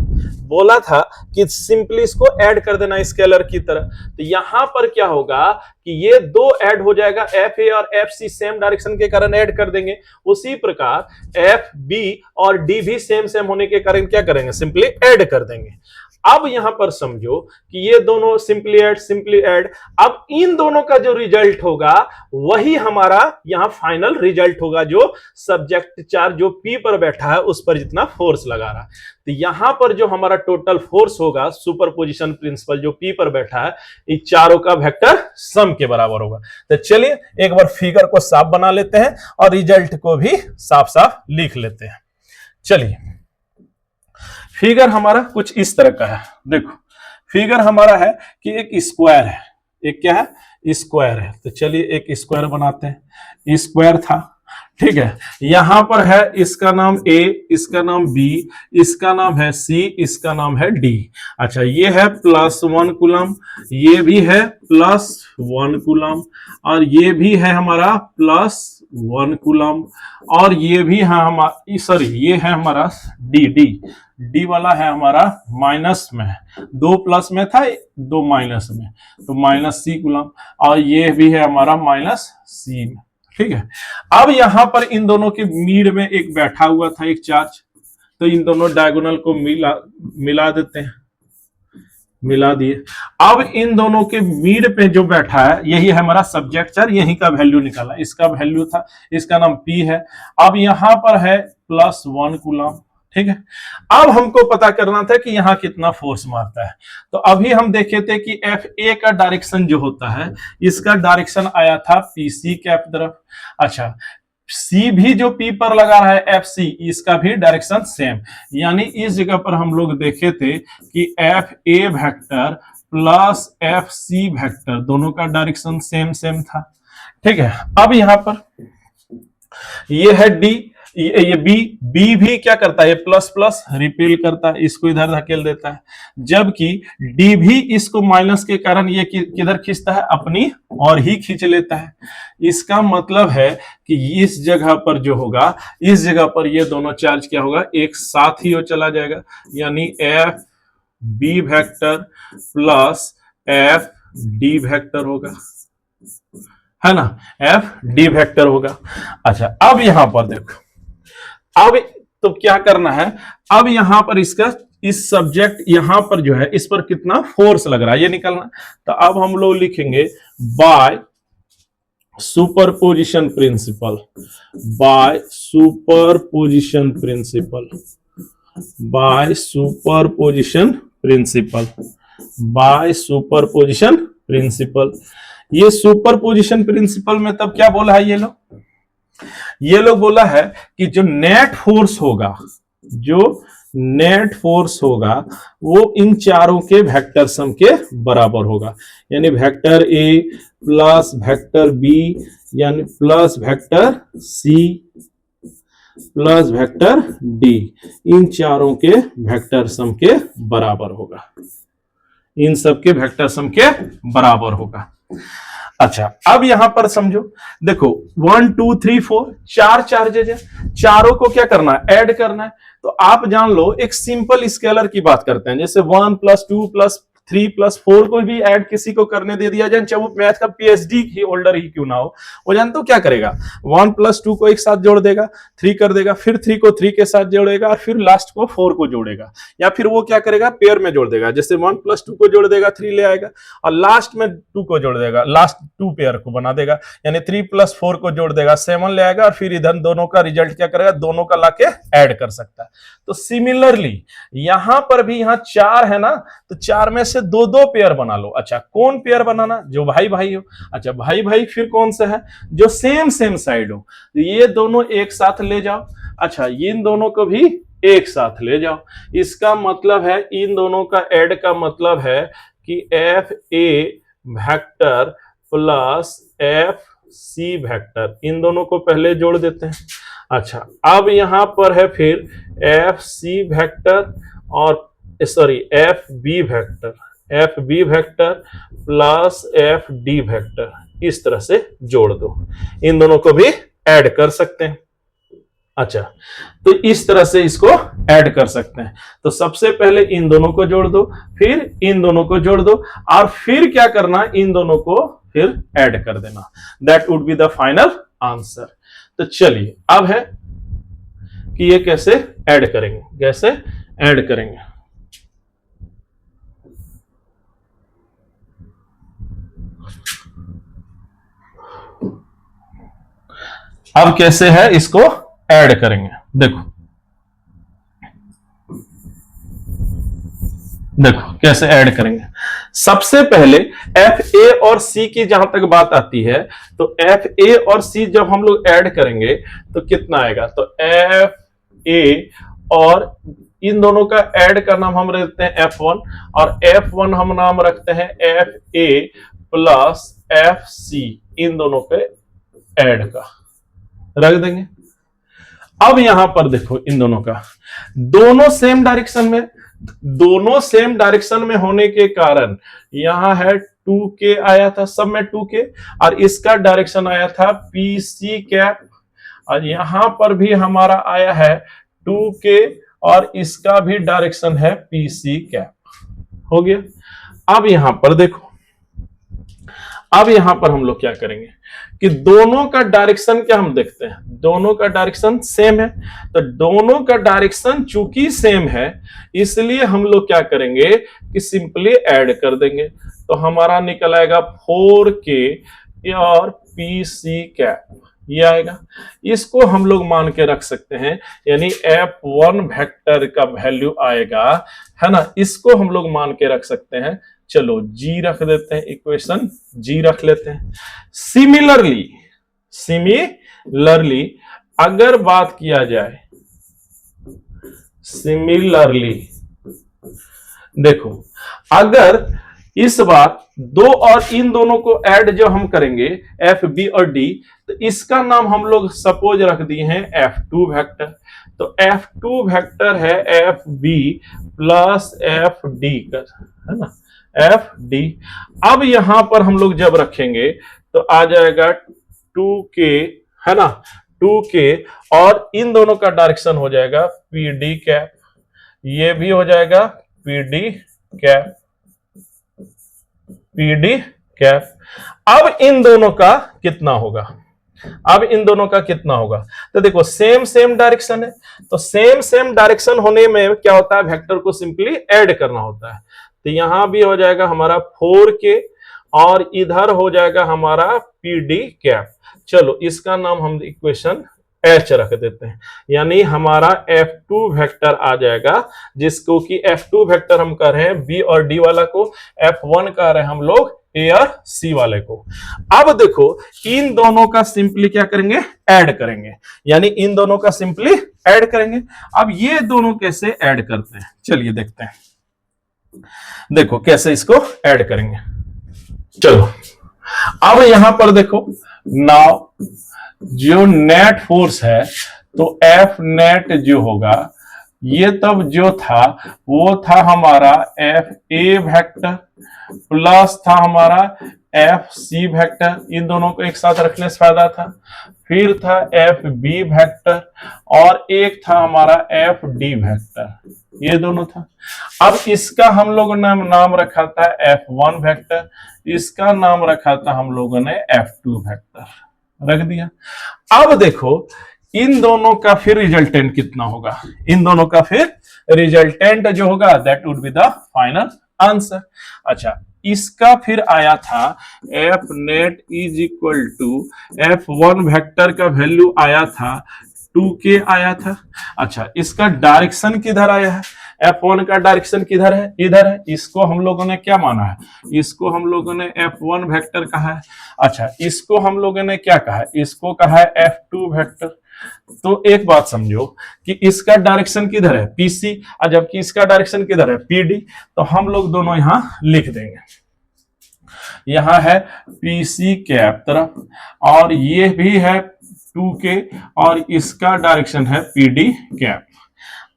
बोला था कि सिंपली इसको ऐड कर देना स्केलर की तरह। तो यहां पर क्या होगा कि ये दो ऐड हो जाएगा, एफ ए और एफ सी सेम डायरेक्शन के कारण ऐड कर देंगे। उसी प्रकार एफ बी और डी भी सेम सेम होने के कारण क्या करेंगे, सिंपली ऐड कर देंगे। अब यहां पर समझो कि ये दोनों सिंपली ऐड, अब इन दोनों का जो रिजल्ट होगा वही हमारा यहां फाइनल रिजल्ट होगा, जो सब्जेक्ट चार्ज जो पी पर बैठा है उस पर जितना फोर्स लगा रहा है। तो यहां पर जो हमारा टोटल फोर्स होगा, सुपरपोजिशन प्रिंसिपल जो पी पर बैठा है, इन चारों का वेक्टर सम के बराबर होगा। तो चलिए एक बार फिगर को साफ बना लेते हैं और रिजल्ट को भी साफ साफ लिख लेते हैं। चलिए, फिगर हमारा कुछ इस तरह का है। देखो फिगर हमारा है कि एक स्क्वायर है, एक क्या है, स्क्वायर है। तो चलिए एक स्क्वायर बनाते हैं। स्क्वायर था, ठीक है, यहां पर है इसका नाम ए, इसका नाम बी, इसका नाम है सी, इसका नाम है डी। अच्छा, ये है +1 कूलम, ये भी है +1 कूलम, और ये भी है हमारा +1 कूलम, और ये भी है हमारा, सॉरी ये है हमारा डी डी वाला है हमारा माइनस में, 2 प्लस में था 2 माइनस में, तो माइनस सी कूलम, और ये भी है हमारा माइनस सी में। ठीक है, अब यहां पर इन दोनों के मीड में एक बैठा हुआ था एक चार्ज, तो इन दोनों डायगोनल को मिला देते हैं, मिला दिए। अब इन दोनों के मीड पे जो बैठा है यही है हमारा सब्जेक्ट चार्ज, यही का वैल्यू निकाला, इसका वैल्यू था, इसका नाम पी है। अब यहां पर है +1 कूलम। ठीक है, अब हमको पता करना था कि यहां कितना फोर्स मारता है। तो अभी हम देखे थे कि एफ ए का डायरेक्शन जो होता है, इसका डायरेक्शन आया था पीसी कैप तरफ। अच्छा, सी भी जो पी पर लगा रहा है एफ सी, इसका भी डायरेक्शन सेम, यानी इस जगह पर हम लोग देखे थे कि F A vector plus F C vector दोनों का डायरेक्शन सेम था। ठीक है, अब यहां पर ये है डी, ये बी भी क्या करता है, ये प्लस प्लस रिपेल करता है, इसको इधर धकेल देता है, जबकि डी भी इसको माइनस के कारण ये किधर खींचता है, अपनी और ही खींच लेता है। इसका मतलब है कि इस जगह पर जो होगा, इस जगह पर ये दोनों चार्ज क्या होगा, एक साथ ही वो चला जाएगा, यानी F B vector plus F D vector होगा, है ना, एफ डी वेक्टर होगा। अच्छा, अब यहां पर देखो, अब तो क्या करना है, अब यहां पर इसका इस सब्जेक्ट यहां पर जो है इस पर कितना फोर्स लग रहा है ये निकालना। तो अब हम लोग लिखेंगे by superposition principle, by superposition principle, by superposition principle, by superposition principle. ये सुपरपोजिशन प्रिंसिपल में तब क्या बोला है ये लोग बोला है कि जो नेट फोर्स होगा, जो नेट फोर्स होगा वो इन चारों के वेक्टर सम के बराबर होगा, यानी vector A plus vector B यानी plus vector C plus vector D, इन चारों के वेक्टर सम के बराबर होगा, इन सब के वेक्टर सम के बराबर होगा। अच्छा, अब यहां पर समझो, देखो 1 2 3 4 चार चार्जेज है, चारों को क्या करना है, ऐड करना है। तो आप जान लो, एक सिंपल स्केलर की बात करते हैं, जैसे 1 + 2 + 3 + 4 को भी ऐड किसी को करने दे दिया जाए, चाहे वो मैथ का पीएचडी ही होल्डर ही क्यों ना हो, वो जानते हो क्या करेगा, 1 + 2 को एक साथ जोड़ देगा, 3 कर देगा, फिर 3 को 3 के साथ जोड़ेगा, और फिर लास्ट को 4 को जोड़ेगा, या फिर वो क्या करेगा, पेयर में जोड़ देगा, जैसे 1 + 2 को जोड़ देगा, 3 ले आएगा, और लास्ट में 2 को जोड़ देगा, लास्ट 2 पेयर को बना देगा, यानी 3 + 4 को जोड़ देगा, 7 ले आएगा, और फिर इधर दोनों का रिजल्ट क्या करेगा, दोनों का लाके ऐड कर सकता है। तो सिमिलरली यहां पर भी, यहां 4 है ना, तो 4 में से 2-2 पेयर बना लो। अच्छा, कौन पेयर बनाना, जो भाई भाई हो। अच्छा, भाई भाई फिर कौन सा है, जो सेम साइड हो, तो ये दोनों एक साथ ले जाओ। अच्छा, इन दोनों को भी एक साथ ले जाओ, इसका मतलब है इन दोनों का ऐड का मतलब है कि F A vector plus F C vector, इन दोनों को पहले जोड़ देते हैं। अच्छा, अब यहां पर है फिर एफ सी वेक्टर और sorry F B vector, F B vector plus F D vector, इस तरह से जोड़ दो, इन दोनों को भी ऐड कर सकते हैं। अच्छा, तो इस तरह से इसको ऐड कर सकते हैं। तो सबसे पहले इन दोनों को जोड़ दो, फिर इन दोनों को जोड़ दो, और फिर क्या करना, इन दोनों को फिर ऐड कर देना। That would be the final answer. तो चलिए, अब है कि ये कैसे ऐड करेंगे, कैसे ऐड करेंगे। अब कैसे है इसको ऐड करेंगे, देखो कैसे ऐड करेंगे। सबसे पहले एफ ए और सी की जहां तक बात आती है, तो एफ ए और सी जब हम लोग ऐड करेंगे तो कितना आएगा, तो एफ ए और इन दोनों का ऐड का नाम हम रखते हैं F1, और F1 हम नाम रखते हैं FA प्लस FC, इन दोनों पे ऐड का रख देंगे। अब यहां पर देखो, इन दोनों का दोनों सेम डायरेक्शन में, दोनों सेम डायरेक्शन में होने के कारण यहां है 2K आया था, सब में 2K, और इसका डायरेक्शन आया था PC कैप, और यहां पर भी हमारा आया है 2K और इसका भी डायरेक्शन है पीसी कैप। हो गया। अब यहां पर देखो, अब यहां पर हम लोग क्या करेंगे कि दोनों का डायरेक्शन क्या हम देखते हैं, दोनों का डायरेक्शन सेम है। तो दोनों का डायरेक्शन चूंकि सेम है इसलिए हम लोग क्या करेंगे कि सिंपली ऐड कर देंगे। तो हमारा निकल आएगा 4K और पीसी कैप, ये आएगा। इसको हम लोग मान के रख सकते हैं, यानी F1 वेक्टर का वैल्यू आएगा, है ना, इसको हम लोग मान के रख सकते हैं। चलो जी रख देते हैं, इक्वेशन जी रख लेते हैं। सिमिलरली अगर बात किया जाए, सिमिलरली देखो, अगर इस बार दो और इन दोनों को ऐड जो हम करेंगे एफ बी और डी, तो इसका नाम हम लोग सपोज रख दिए हैं F2 वेक्टर। तो F2 वेक्टर है F B plus F D कर, है ना, एफ डी। अब यहां पर हम लोग जब रखेंगे तो आ जाएगा 2K, है ना, 2K और इन दोनों का डायरेक्शन हो जाएगा पीडी कैप, ये भी हो जाएगा पीडी कैप, पीडी कैप। अब इन दोनों का कितना होगा, अब इन दोनों का कितना होगा, तो देखो सेम सेम डायरेक्शन है, तो सेम सेम डायरेक्शन होने में क्या होता है, वेक्टर को सिंपली ऐड करना होता है। तो यहां भी हो जाएगा हमारा 4K और इधर हो जाएगा हमारा पीडी कैप। चलो इसका नाम हम इक्वेशन H रख देते हैं, यानी हमारा F2 वेक्टर आ जाएगा, जिसको कि F2 वेक्टर हम कर रहे हैं B और D वाला को, F1 कर रहे हैं हम लोग A और C वाले को। अब देखो इन दोनों का सिंपली क्या करेंगे, ऐड करेंगे, यानी इन दोनों का सिंपली ऐड करेंगे। अब ये दोनों कैसे ऐड करते हैं, चलिए देखते हैं। देखो कैसे इसको ऐड करेंगे। चलो अब यहां पर देखो, नाउ जो नेट फोर्स है तो एफ नेट जो होगा, ये तब जो था वो था हमारा एफ ए वेक्टर प्लस था हमारा एफ सी वेक्टर, इन दोनों को एक साथ रखने से फायदा था। फिर था एफ बी वेक्टर और एक था हमारा एफ डी वेक्टर, ये दोनों था। अब इसका हम लोगों ने नाम रखा था F1 वेक्टर, इसका नाम रखा था हम लोगों ने F2 वेक्टर, रख दिया। अब देखो इन दोनों का फिर रिजल्टेंट कितना होगा, इन दोनों का फिर रिजल्टेंट जो होगा that would be the final answer. अच्छा, इसका फिर आया था F net is equal to F1 vector का वैल्यू आया था 2K आया था। अच्छा, इसका डायरेक्शन किधर आया है, F1 का डायरेक्शन किधर है, इधर है। इसको हम लोगों ने क्या माना है, इसको हम लोगों ने F1 वेक्टर कहा है। अच्छा, इसको हम लोगों ने क्या कहा है, इसको कहा है F2 वेक्टर। तो एक बात समझो कि इसका डायरेक्शन किधर है, PC, और जबकि इसका डायरेक्शन किधर है, PD। तो हम लोग दोनों यहां लिख देंगे, यहां है PC कैप तरफ और ये भी है 2K और इसका डायरेक्शन है PD कैप।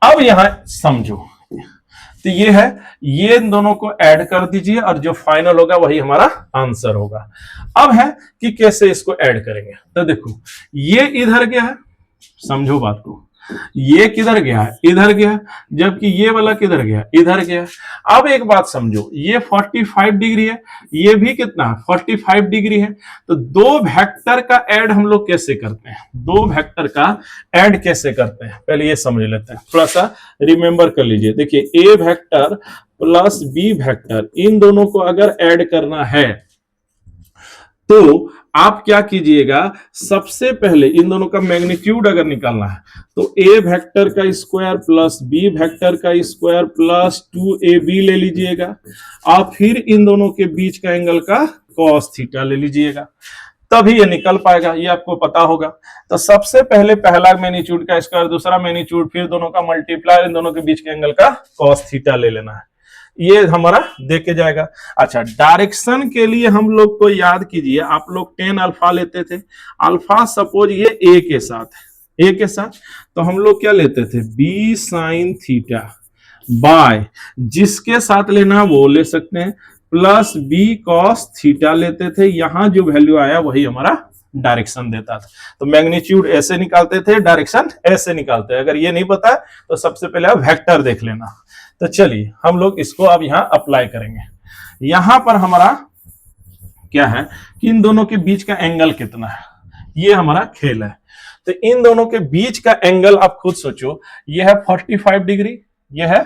अब यहां समझो, तो ये है, ये इन दोनों को ऐड कर दीजिए और जो फाइनल होगा वही हमारा आंसर होगा। अब है कि कैसे इसको ऐड करेंगे, तो देखो ये इधर गया है, समझो बात को, ये किधर गया है, इधर गया, जबकि ये वाला किधर गया, इधर गया। अब एक बात समझो, ये 45 डिग्री है, ये भी कितना 45 डिग्री है। तो दो वेक्टर का ऐड हम लोग कैसे करते हैं, दो वेक्टर का ऐड कैसे करते हैं, पहले ये समझ लेते हैं, थोड़ा सा रिमेंबर कर लीजिए। देखिए ए वेक्टर प्लस बी वेक्टर, इन दोनों को अगर ऐड करना है तो आप क्या कीजिएगा, सबसे पहले इन दोनों का मैग्नीट्यूड अगर निकालना है तो ए वेक्टर का स्क्वायर प्लस बी वेक्टर का स्क्वायर प्लस 2ab ले लीजिएगा और फिर इन दोनों के बीच का एंगल का cos थीटा ले लीजिएगा, तभी ये निकल पाएगा, ये आपको पता होगा। तो सबसे पहले पहला मैग्नीट्यूड का स्क्वायर, दूसरा मैग्नीट्यूड, फिर दोनों का मल्टीप्लाई, इन दोनों के बीच के एंगल का cos थीटा ले लेना है, ये हमारा देके जाएगा। अच्छा, डायरेक्शन के लिए हम लोग को याद कीजिए, आप लोग tan अल्फा लेते थे, अल्फा सपोज ये a के साथ, a के साथ, तो हम लोग क्या लेते थे, b sin थीटा बाय, जिसके साथ लेना वो ले सकते हैं, प्लस b cos थीटा लेते थे। यहां जो वैल्यू आया वही हमारा डायरेक्शन देता था। तो मैग्नीट्यूड ऐसे निकालते थे, डायरेक्शन ऐसे निकालते हैं। अगर ये नहीं पता है तो सबसे पहले आप वेक्टर देख लेना। तो चलिए हम लोग इसको अब यहां अप्लाई करेंगे। यहां पर हमारा क्या है कि इन दोनों के बीच का एंगल कितना है, ये हमारा खेल है। तो इन दोनों के बीच का एंगल आप खुद सोचो, ये है 45 डिग्री, ये है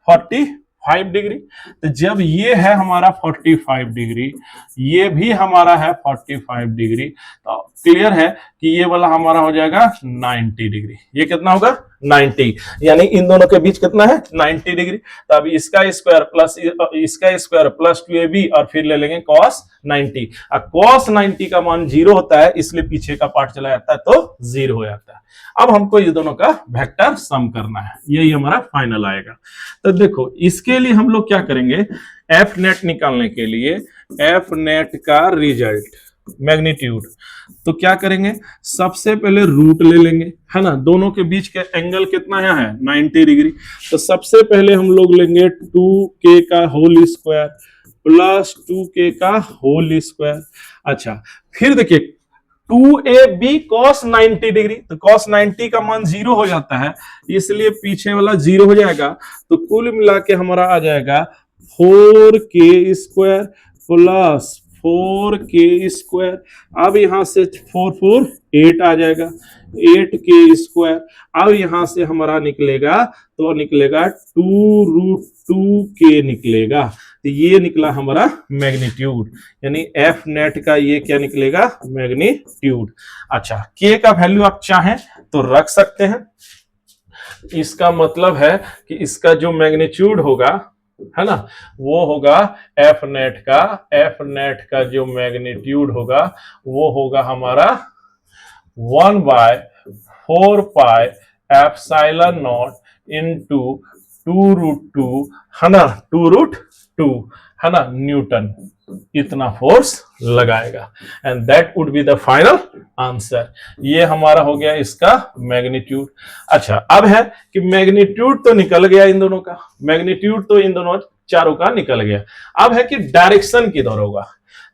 45 डिग्री। तो जब ये है हमारा 45 डिग्री, ये भी हमारा है 45 डिग्री, तो क्लियर है कि ये वाला हमारा हो जाएगा 90 डिग्री। ये कितना होगा 90, यानी इन दोनों के बीच कितना है 90 डिग्री। तो अब इसका स्क्वायर प्लस इसका स्क्वायर प्लस 2ab और फिर ले लेंगे cos 90। अब cos 90 का मान 0 होता है, इसलिए पीछे का पार्ट चला जाता है तो 0 हो जाता है। अब हमको ये दोनों का वेक्टर सम करना है, यही हमारा फाइनल आएगा। तो देखो इसके लिए हम लोग क्या करेंगे, एफ नेट निकालने के लिए एफ नेट का रिजल्ट मैग्नीट्यूड, तो क्या करेंगे, सबसे पहले रूट ले लेंगे, है ना। दोनों के बीच का एंगल कितना है 90 डिग्री। तो सबसे पहले हम लोग लेंगे 2k का होल स्क्वायर प्लस 2k का होल स्क्वायर। अच्छा, फिर देखिए 2ab cos 90 डिग्री, तो cos 90 का मान 0 हो जाता है, इसलिए पीछे वाला 0 हो जाएगा। तो कुल मिला के हमारा आ जाएगा 4k square plus 4k square. अब यहां से 4 4 8 आ जाएगा, 8k स्क्वायर। अब यहां से हमारा निकलेगा तो निकलेगा 2√2k निकलेगा। तो ये निकला हमारा मैग्नीट्यूड, यानी एफ नेट का ये क्या निकलेगा मैग्नीट्यूड। अच्छा, k का वैल्यू आप चाहें तो रख सकते हैं, इसका मतलब है कि इसका जो मैग्नीट्यूड होगा, है ना, वो होगा एफ नेट का जो मैग्नीट्यूड होगा वो होगा हमारा 1/4 पाई एप्सिलॉन नॉट इनटू 2√2, है ना, 2√2, है ना, न्यूटन इतना फोर्स लगाएगा। And that would be the final answer. ये हमारा हो गया इसका मैग्नीट्यूड। अच्छा, अब है कि मैग्नीट्यूड तो निकल गया इन दोनों का, मैग्नीट्यूड तो इन दोनों चारों का निकल गया। अब है कि डायरेक्शन किधर होगा।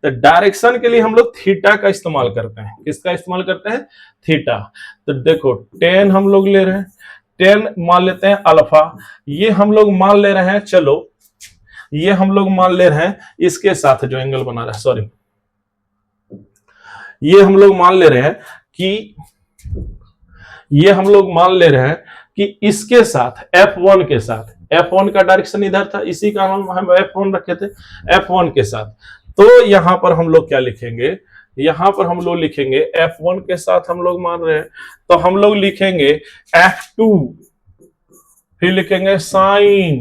तो डायरेक्शन के लिए हम लोग थीटा का इस्तेमाल करते हैं। किसका इस्तेमाल करते हैं, थीटा। तो देखो 10 हम लोग ले रहे हैं, 10 मान लेते हैं अल्फा, ये हम लोग मान ले रहे हैं, चलो ये हम लोग मान ले रहे हैं इसके साथ जो एंगल बना रहा है, सॉरी, ये हम लोग मान ले रहे हैं कि ये हम लोग मान ले रहे हैं कि इसके साथ F1 के साथ, F1 का डायरेक्शन इधर था, इसी का हम F1 रखे थे, F1 के साथ। तो यहां पर हम लोग क्या लिखेंगे, यहां पर हम लोग लिखेंगे F1 के साथ हम लोग मान रहे हैं, तो हम लोग लिखेंगे F2, फिर लिखेंगे साइन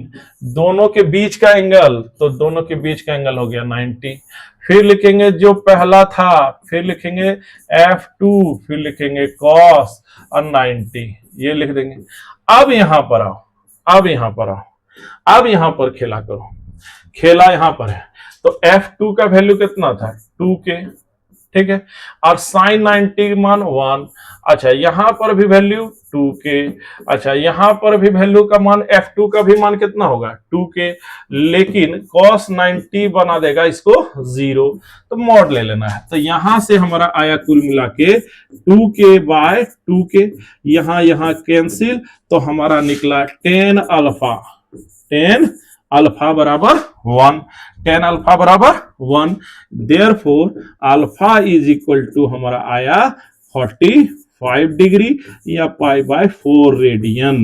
दोनों के बीच का एंगल, तो दोनों के बीच का एंगल हो गया 90। फिर लिखेंगे जो पहला था, फिर लिखेंगे F2, फिर लिखेंगे cos और 90, ये लिख देंगे। अब यहां पर आओ, अब यहां पर आओ, अब यहां पर खेला करो, खेला यहां पर है। तो F2 का वैल्यू कितना था 2k, ठीक है, और साइन 90 मान 1। अच्छा, यहां पर भी वैल्यू 2k। अच्छा, यहां पर भी वैल्यू का मान F2 का भी मान कितना होगा 2k, लेकिन cos 90 बना देगा इसको 0, तो मॉड ले लेना है। तो यहां से हमारा आया कुल मिला के 2k/2k, यहां कैंसिल, तो हमारा निकला 10 अल्फा, 10 अल्फा बराबर 1, 10 अल्फा बराबर 1, therefore alpha is equal to हमारा आया 45 डिग्री या π/4 रेडियन।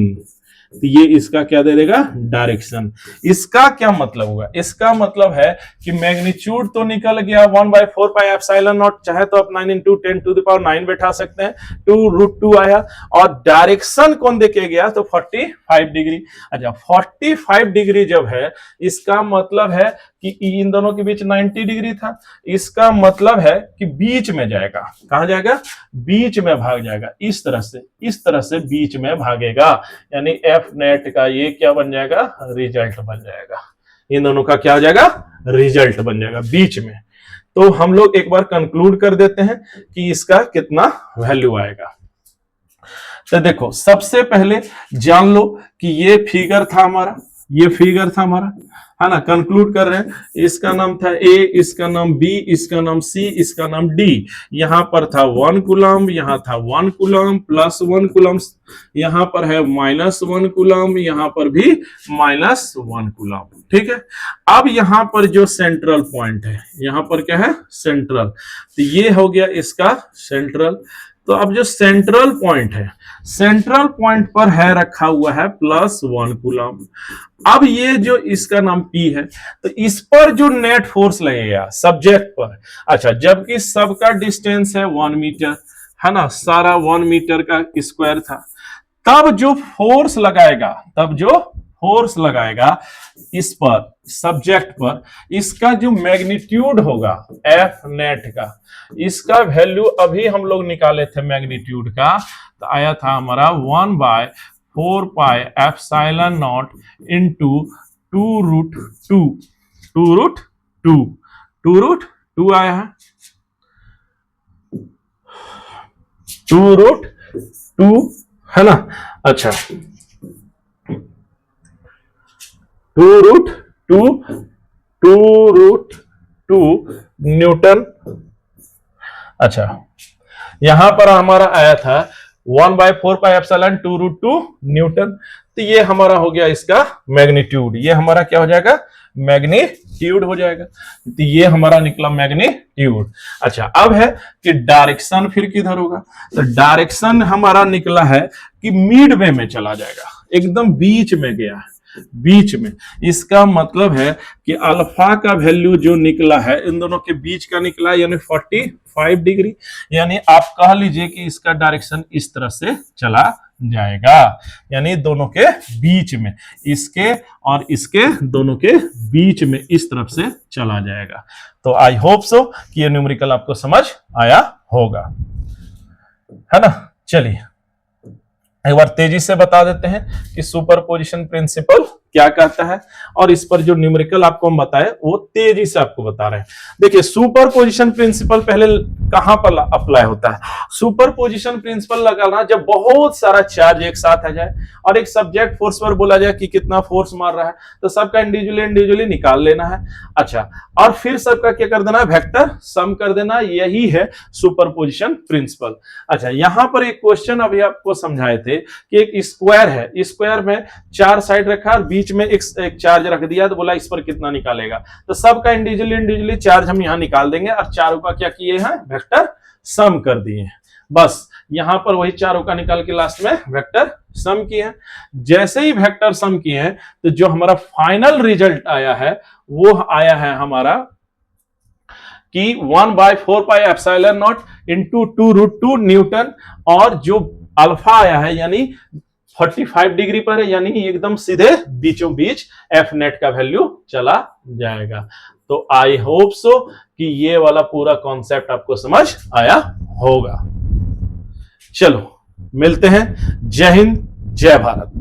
तो ये इसका क्या दे देगा डायरेक्शन। इसका क्या मतलब होगा, इसका मतलब है कि मैग्नीट्यूड तो निकल गया 1/4 पाई एप्सिलॉन नॉट, चाहे तो आप 9 × 10⁻⁹ बैठा सकते हैं, 2√2 आया, और डायरेक्शन कौन देके गया तो 45 डिग्री। अच्छा, 45 डिग्री जब है, इसका मतलब है कि इन दोनों के बीच 90 डिग्री था, इसका मतलब है कि बीच में जाएगा, कहां जाएगा, बीच में भाग जाएगा, इस तरह से बीच में भागेगा, यानी एफ नेट का ये क्या बन जाएगा, रिजल्ट बन जाएगा। इन दोनों का क्या हो जाएगा, रिजल्ट बन जाएगा बीच में। तो हम लोग एक बार कंक्लूड कर देते हैं कि इसका कितना वैल्यू आएगा। तो देखो सबसे पहले जान लो कि ये फिगर था हमारा, ये फिगर था हमारा, है ना। कंक्लूड कर रहे हैं, इसका नाम था ए, इसका नाम बी, इसका नाम सी, इसका नाम डी। यहां पर था 1 कूलम, यहां था 1 कूलम प्लस 1 कूलम, यहां पर है -1 कूलम, यहां पर भी -1 कूलम, ठीक है। अब यहां पर जो सेंट्रल पॉइंट है, यहां पर क्या है, सेंट्रल, तो ये हो गया इसका सेंट्रल। तो अब जो सेंट्रल पॉइंट है, सेंट्रल पॉइंट पर है रखा हुआ है +1 कूलम। अब ये जो इसका नाम P है, तो इस पर जो नेट फोर्स लगेगा सब्जेक्ट पर, अच्छा, जबकि सबका डिस्टेंस है 1 मीटर, है ना, सारा 1 मीटर का स्क्वायर था, तब जो फोर्स लगाएगा इस पर सब्जेक्ट पर, इसका जो मैग्नीट्यूड होगा F नेट का, इसका वैल्यू अभी हम लोग निकाले थे मैग्नीट्यूड का, तो आया था हमारा 1/4 पाई एप्सिलॉन नॉट इंटू 2√2 आया है, 2√2, है ना। अच्छा, 2√2 न्यूटन। अच्छा, यहां पर हमारा आया था 1/4 पाई एप्सिलॉन 2√2 न्यूटन। तो ये हमारा हो गया इसका मैग्नीट्यूड, ये हमारा क्या हो जाएगा, मैग्नीट्यूड हो जाएगा। तो ये हमारा निकला मैग्नीट्यूड। अच्छा, अब है कि डायरेक्शन फिर किधर होगा, तो डायरेक्शन हमारा निकला है कि मिड वे में चला जाएगा, एकदम बीच में गया है, बीच में। इसका मतलब है कि अल्फा का वैल्यू जो निकला है इन दोनों के बीच का निकला, यानी 45 डिग्री, यानी आप कह लीजिए कि इसका डायरेक्शन इस तरह से चला जाएगा, यानी दोनों के बीच में, इसके और इसके दोनों के बीच में इस तरफ से चला जाएगा। तो आई होप सो कि ये न्यूमेरिकल आपको समझ आया होगा, है ना। चलिए एक बार तेजी से बता देते हैं कि सुपरपोजिशन प्रिंसिपल क्या कहता है, और इस पर जो न्यूमेरिकल आपको हम बताए वो तेजी से आपको बता रहे हैं। देखिए, सुपरपोजिशन प्रिंसिपल पहले कहां पर अप्लाई होता है, सुपरपोजिशन प्रिंसिपल लगाना जब बहुत सारा चार्ज एक साथ आ जाए और एक सब्जेक्ट फोर्स पर बोला जाए कि कितना फोर्स मार रहा है, तो सबका इंडिविजुअली निकाल लेना है। अच्छा, और फिर सबका क्या कर देना है, वेक्टर सम कर देना, यही है सुपरपोजिशन प्रिंसिपल। अच्छा, यहां पर एक क्वेश्चन अभी आपको समझाए थे कि एक स्क्वायर है, स्क्वायर में 4 साइड रखा और बीच में एक चार्ज रख दिया, तो बोला इस पर कितना निकालेगा, तो सबका इंडिविजुअली चार्ज हम यहां निकाल देंगे और चारों का क्या किए हैं, वेक्टर सम कर दिए हैं। बस यहां पर वही चारों का निकाल के लास्ट में वेक्टर सम किए हैं। जैसे ही वेक्टर सम किए हैं, तो जो हमारा फाइनल रिजल्ट आया है वो आया है हमारा कि 1/4 pi epsilon not into 2√2 Newton, और जो अल्फा आया है यानी 45 डिग्री पर है, यानी एकदम सीधे बीचों बीच एफ नेट का वैल्यू चला जाएगा। तो आई होप सो कि ये वाला पूरा कॉन्सेप्ट आपको समझ आया होगा। चलो मिलते हैं, जय हिंद, जय भारत।